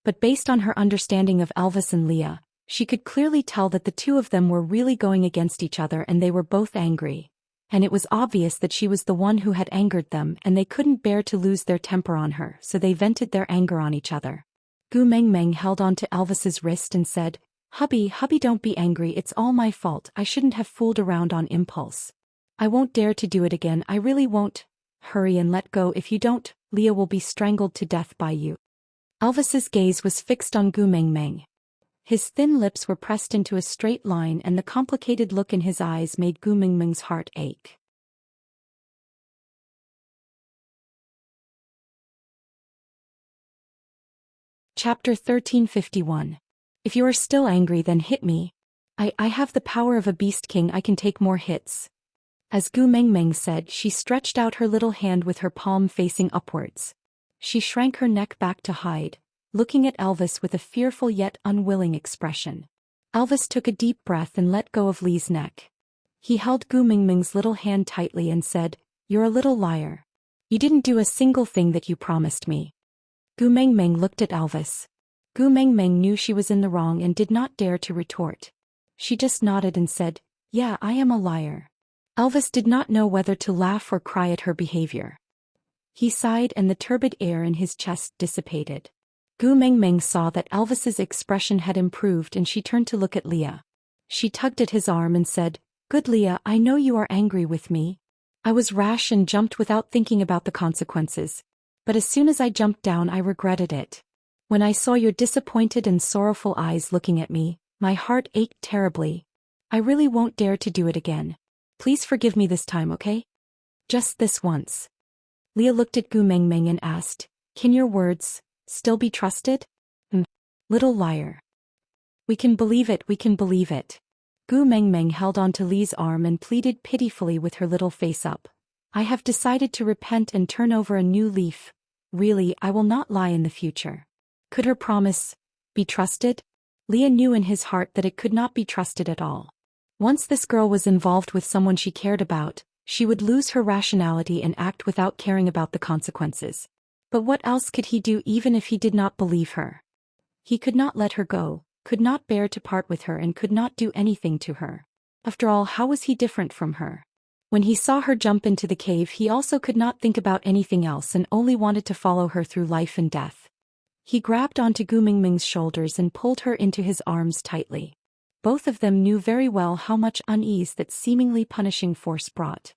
But based on her understanding of Elvis and Leah, she could clearly tell that the two of them were really going against each other and they were both angry. And it was obvious that she was the one who had angered them and they couldn't bear to lose their temper on her, so they vented their anger on each other. Gu Mengmeng held on to Elvis's wrist and said, hubby, don't be angry, it's all my fault, I shouldn't have fooled around on impulse. I won't dare to do it again, I really won't. Hurry and let go, if you don't, Leah will be strangled to death by you. Elvis's gaze was fixed on Gu Mengmeng. His thin lips were pressed into a straight line and the complicated look in his eyes made Gu Mengmeng's heart ache. Chapter 1351. If you are still angry, then hit me. I have the power of a beast king, I can take more hits. As Gu Mengmeng said, she stretched out her little hand with her palm facing upwards. She shrank her neck back to hide, looking at Elvis with a fearful yet unwilling expression. Elvis took a deep breath and let go of Lee's neck. He held Gu Mengmeng's little hand tightly and said, you're a little liar. You didn't do a single thing that you promised me. Gu Mengmeng looked at Elvis. Gu Mengmeng knew she was in the wrong and did not dare to retort. She just nodded and said, yeah, I am a liar. Elvis did not know whether to laugh or cry at her behavior. He sighed and the turbid air in his chest dissipated. Gu Mengmeng saw that Elvis's expression had improved and she turned to look at Leah. She tugged at his arm and said, "Good Leah, I know you are angry with me. I was rash and jumped without thinking about the consequences. But as soon as I jumped down I regretted it. When I saw your disappointed and sorrowful eyes looking at me, my heart ached terribly. I really won't dare to do it again. Please forgive me this time, okay? Just this once." Leah looked at Gu Mengmeng and asked, "Can your words still be trusted?" Little liar. We can believe it, we can believe it." Gu Mengmeng held onto Lee's arm and pleaded pitifully with her little face up. "I have decided to repent and turn over a new leaf. Really, I will not lie in the future." Could her promise be trusted? Leah knew in his heart that it could not be trusted at all. Once this girl was involved with someone she cared about, she would lose her rationality and act without caring about the consequences. But what else could he do even if he did not believe her? He could not let her go, could not bear to part with her and could not do anything to her. After all, how was he different from her? When he saw her jump into the cave he also could not think about anything else and only wanted to follow her through life and death. He grabbed onto Gu Mingming's shoulders and pulled her into his arms tightly. Both of them knew very well how much unease that seemingly punishing force brought.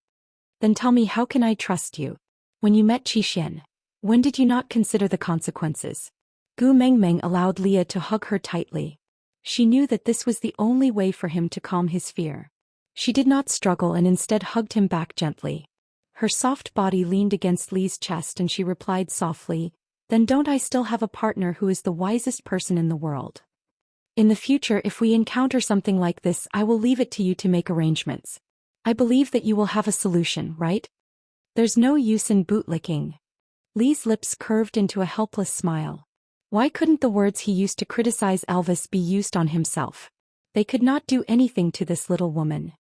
"Then tell me, how can I trust you? When you met Qixin, when did you not consider the consequences?" Gu Mengmeng allowed Leah to hug her tightly. She knew that this was the only way for him to calm his fear. She did not struggle and instead hugged him back gently. Her soft body leaned against Lee's chest and she replied softly, "Then don't I still have a partner who is the wisest person in the world? In the future, if we encounter something like this, I will leave it to you to make arrangements. I believe that you will have a solution, right? There's no use in bootlicking." Lee's lips curved into a helpless smile. Why couldn't the words he used to criticize Elvis be used on himself? They could not do anything to this little woman.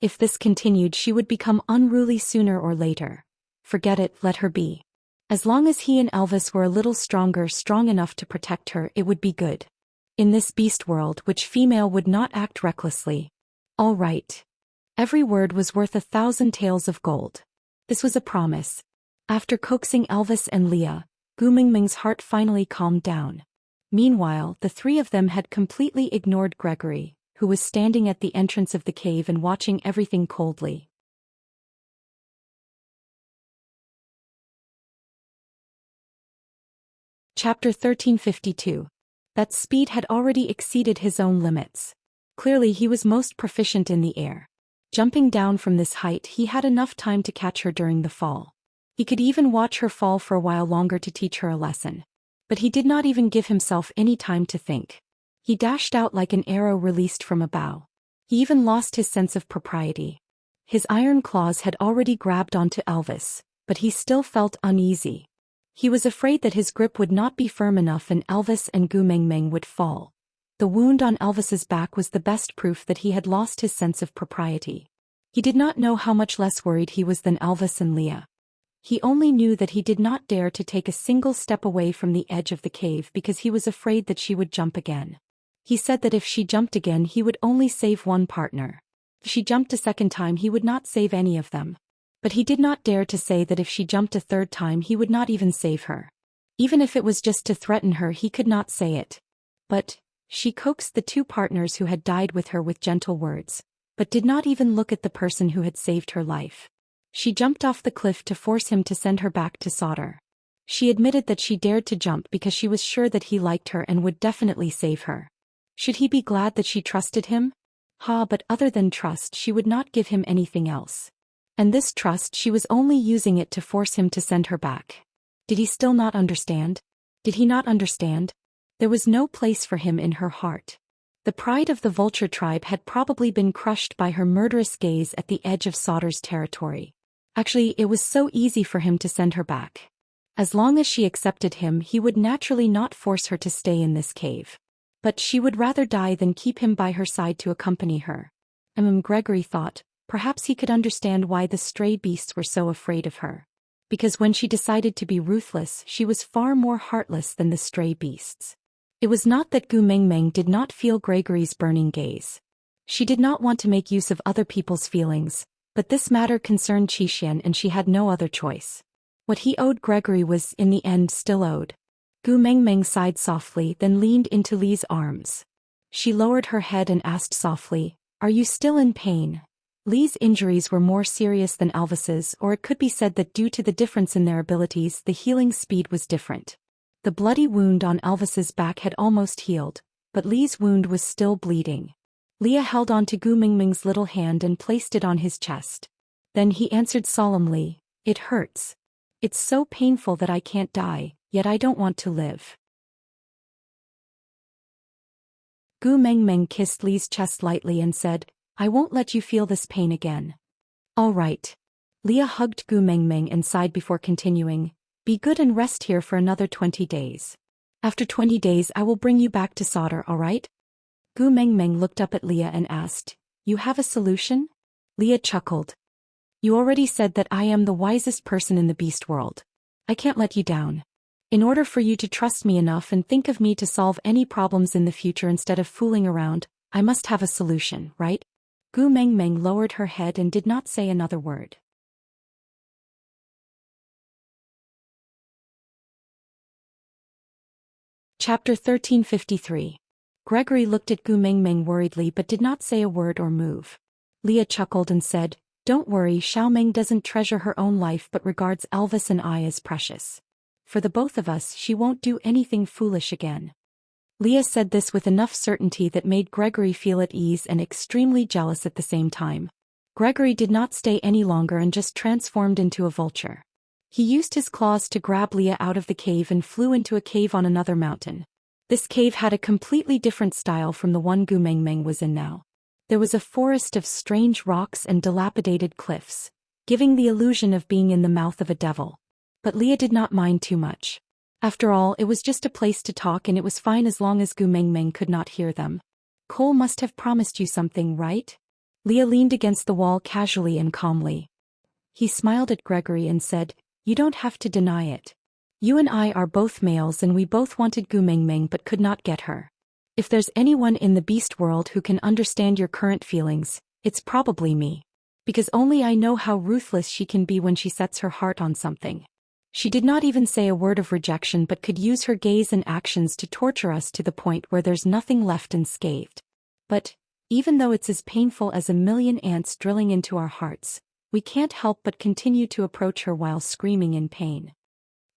If this continued, she would become unruly sooner or later. Forget it, let her be. As long as he and Elvis were a little stronger, strong enough to protect her, it would be good. In this beast world, which female would not act recklessly? All right. Every word was worth 1,000 taels of gold. This was a promise. After coaxing Elvis and Leah, Gu Mingming's heart finally calmed down. Meanwhile, the three of them had completely ignored Gregory, who was standing at the entrance of the cave and watching everything coldly. Chapter 1352. That speed had already exceeded his own limits. Clearly he was most proficient in the air. Jumping down from this height, he had enough time to catch her during the fall. He could even watch her fall for a while longer to teach her a lesson. But he did not even give himself any time to think. He dashed out like an arrow released from a bow. He even lost his sense of propriety. His iron claws had already grabbed onto Elvis, but he still felt uneasy. He was afraid that his grip would not be firm enough and Elvis and Gu Mengmeng would fall. The wound on Elvis's back was the best proof that he had lost his sense of propriety. He did not know how much less worried he was than Elvis and Leah. He only knew that he did not dare to take a single step away from the edge of the cave because he was afraid that she would jump again. He said that if she jumped again he would only save one partner. If she jumped a second time he would not save any of them. But he did not dare to say that if she jumped a third time he would not even save her. Even if it was just to threaten her, he could not say it. But she coaxed the two partners who had died with her with gentle words, but did not even look at the person who had saved her life. She jumped off the cliff to force him to send her back to solder. She admitted that she dared to jump because she was sure that he liked her and would definitely save her. Should he be glad that she trusted him? But other than trust she would not give him anything else. And this trust, she was only using it to force him to send her back. Did he still not understand? Did he not understand? There was no place for him in her heart. The pride of the vulture tribe had probably been crushed by her murderous gaze at the edge of Solder's territory. Actually, it was so easy for him to send her back. As long as she accepted him, he would naturally not force her to stay in this cave. But she would rather die than keep him by her side to accompany her. Gregory thought, perhaps he could understand why the stray beasts were so afraid of her. Because when she decided to be ruthless, she was far more heartless than the stray beasts. It was not that Gu Mengmeng did not feel Gregory's burning gaze. She did not want to make use of other people's feelings, but this matter concerned Qixuan and she had no other choice. What he owed Gregory was, in the end, still owed. Gu Mengmeng sighed softly, then leaned into Li's arms. She lowered her head and asked softly, "Are you still in pain?" Li's injuries were more serious than Elvis's, or it could be said that due to the difference in their abilities, the healing speed was different. The bloody wound on Elvis's back had almost healed, but Li's wound was still bleeding. Leah held on to Gu Mingming's little hand and placed it on his chest. Then he answered solemnly, "It hurts. It's so painful that I can't die, yet I don't want to live." Gu Mengmeng kissed Li's chest lightly and said, "I won't let you feel this pain again." "All right." Leah hugged Gu Mengmeng and sighed before continuing, "Be good and rest here for another 20 days. After 20 days I will bring you back to solder, all right?" Gu Mengmeng looked up at Leah and asked, "You have a solution?" Leah chuckled. "You already said that I am the wisest person in the beast world. I can't let you down. In order for you to trust me enough and think of me to solve any problems in the future instead of fooling around, I must have a solution, right?" Gu Mengmeng lowered her head and did not say another word. Chapter 1353. Gregory looked at Gu Mengmeng worriedly but did not say a word or move. Leah chuckled and said, "Don't worry, Xiaomeng doesn't treasure her own life but regards Elvis and I as precious. For the both of us, she won't do anything foolish again." Leah said this with enough certainty that made Gregory feel at ease and extremely jealous at the same time. Gregory did not stay any longer and just transformed into a vulture. He used his claws to grab Leah out of the cave and flew into a cave on another mountain. This cave had a completely different style from the one Gu Mengmeng was in now. There was a forest of strange rocks and dilapidated cliffs, giving the illusion of being in the mouth of a devil. But Leah did not mind too much. After all, it was just a place to talk and it was fine as long as Gu Mengmeng could not hear them. "Cole must have promised you something, right?" Leah leaned against the wall casually and calmly. He smiled at Gregory and said, "You don't have to deny it. You and I are both males and we both wanted Gu Mengmeng but could not get her. If there's anyone in the beast world who can understand your current feelings, it's probably me. Because only I know how ruthless she can be when she sets her heart on something. She did not even say a word of rejection but could use her gaze and actions to torture us to the point where there's nothing left unscathed. But, even though it's as painful as a million ants drilling into our hearts, we can't help but continue to approach her while screaming in pain."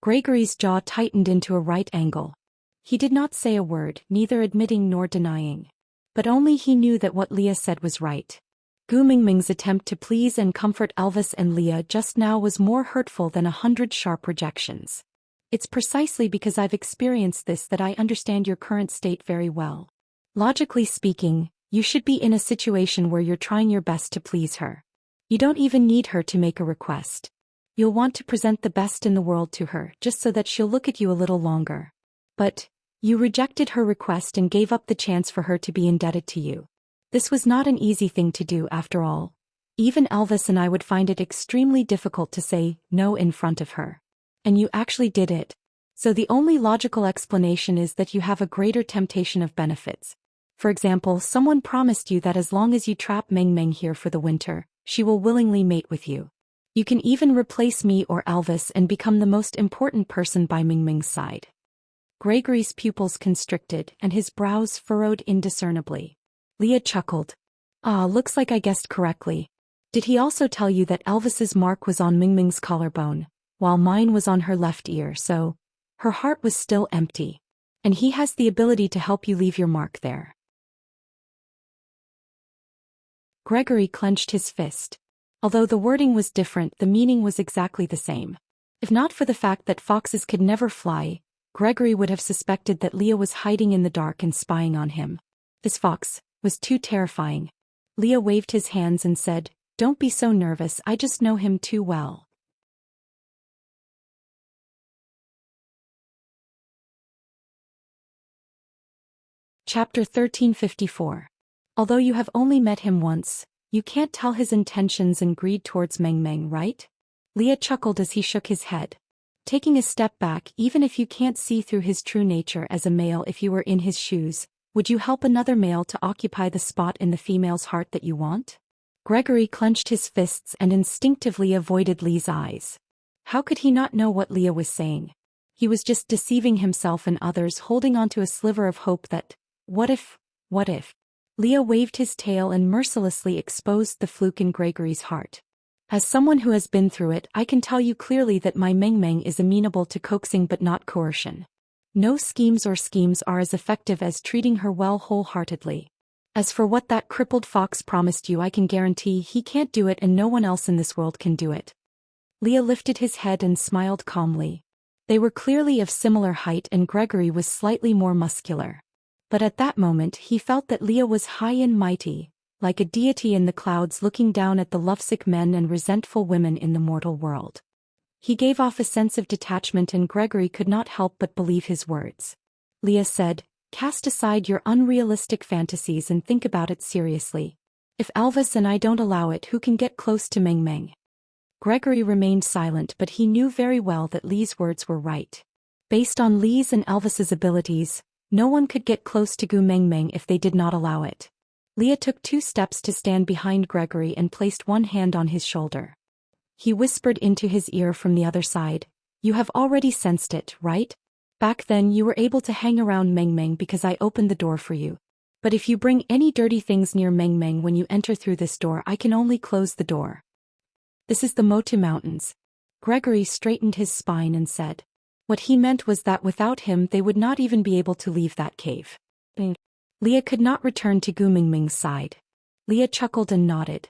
Gregory's jaw tightened into a right angle. He did not say a word, neither admitting nor denying. But only he knew that what Leah said was right. Gu Mingming's attempt to please and comfort Elvis and Leah just now was more hurtful than 100 sharp rejections. "It's precisely because I've experienced this that I understand your current state very well. Logically speaking, you should be in a situation where you're trying your best to please her. You don't even need her to make a request. You'll want to present the best in the world to her just so that she'll look at you a little longer. But you rejected her request and gave up the chance for her to be indebted to you. This was not an easy thing to do after all. Even Elvis and I would find it extremely difficult to say no in front of her. And you actually did it. So the only logical explanation is that you have a greater temptation of benefits. For example, someone promised you that as long as you trap Meng Meng here for the winter, she will willingly mate with you. You can even replace me or Elvis and become the most important person by Ming Ming's side." Gregory's pupils constricted and his brows furrowed indiscernibly. Leah chuckled. "Ah, looks like I guessed correctly. Did he also tell you that Elvis's mark was on Ming Ming's collarbone, while mine was on her left ear, so her heart was still empty? And he has the ability to help you leave your mark there." Gregory clenched his fist. Although the wording was different, the meaning was exactly the same. If not for the fact that foxes could never fly, Gregory would have suspected that Leah was hiding in the dark and spying on him. This fox was too terrifying. Leah waved his hands and said, "Don't be so nervous, I just know him too well." Chapter 1354. Although you have only met him once, you can't tell his intentions and greed towards Meng Meng, right? Leah chuckled as he shook his head. Taking a step back, even if you can't see through his true nature as a male if you were in his shoes, Would you help another male to occupy the spot in the female's heart that you want? Gregory clenched his fists and instinctively avoided Lee's eyes. How could he not know what Leah was saying? He was just deceiving himself and others, holding on to a sliver of hope that, what if? Leah waved his tail and mercilessly exposed the fluke in Gregory's heart. As someone who has been through it, I can tell you clearly that my Meng Meng is amenable to coaxing but not coercion. No schemes are as effective as treating her well wholeheartedly. As for what that crippled fox promised you, I can guarantee he can't do it and no one else in this world can do it. Leah lifted his head and smiled calmly. They were clearly of similar height and Gregory was slightly more muscular. But at that moment he felt that Leah was high and mighty, like a deity in the clouds looking down at the lovesick men and resentful women in the mortal world. He gave off a sense of detachment and Gregory could not help but believe his words. Leah said, "Cast aside your unrealistic fantasies and think about it seriously. If Elvis and I don't allow it, who can get close to Meng Meng?" Gregory remained silent, but he knew very well that Lee's words were right. Based on Lee's and Elvis's abilities, no one could get close to Gu Meng Meng if they did not allow it. Leah took 2 steps to stand behind Gregory and placed one hand on his shoulder. He whispered into his ear from the other side, "You have already sensed it, right? Back then you were able to hang around Meng Meng because I opened the door for you. But if you bring any dirty things near Meng Meng when you enter through this door, I can only close the door. This is the Motu Mountains." Gregory straightened his spine and said. What he meant was that without him they would not even be able to leave that cave. Leah could not return to Gu Mingming's side. Leah chuckled and nodded.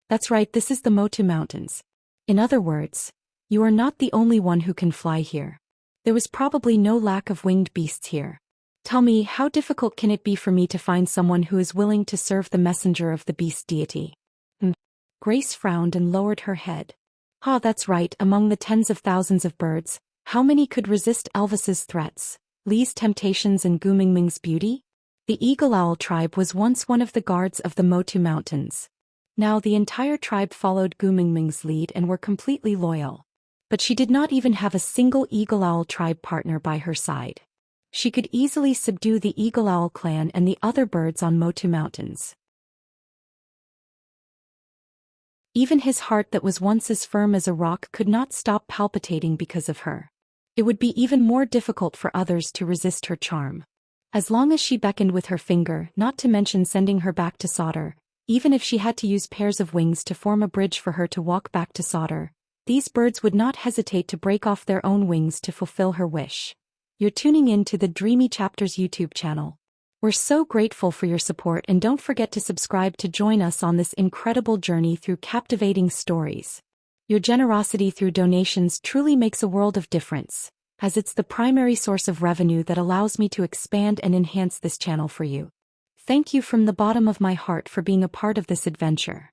"That's right, this is the Motu Mountains. In other words, you are not the only one who can fly here. There was probably no lack of winged beasts here. Tell me, how difficult can it be for me to find someone who is willing to serve the messenger of the beast deity?" Grace frowned and lowered her head. "Ah, that's right, among the tens of thousands of birds, how many could resist Elvis's threats, Lee's temptations and Gu Mingming's beauty? The Eagle Owl tribe was once one of the guards of the Motu Mountains. Now the entire tribe followed Gu Mingming's lead and were completely loyal. But she did not even have a single Eagle Owl tribe partner by her side. She could easily subdue the Eagle Owl clan and the other birds on Motu Mountains. Even his heart that was once as firm as a rock could not stop palpitating because of her. It would be even more difficult for others to resist her charm. As long as she beckoned with her finger, not to mention sending her back to Sauter, even if she had to use pairs of wings to form a bridge for her to walk back to Sauter, these birds would not hesitate to break off their own wings to fulfill her wish. You're tuning in to the Dreamy Chapters YouTube channel. We're so grateful for your support and don't forget to subscribe to join us on this incredible journey through captivating stories. Your generosity through donations truly makes a world of difference, as it's the primary source of revenue that allows me to expand and enhance this channel for you. Thank you from the bottom of my heart for being a part of this adventure.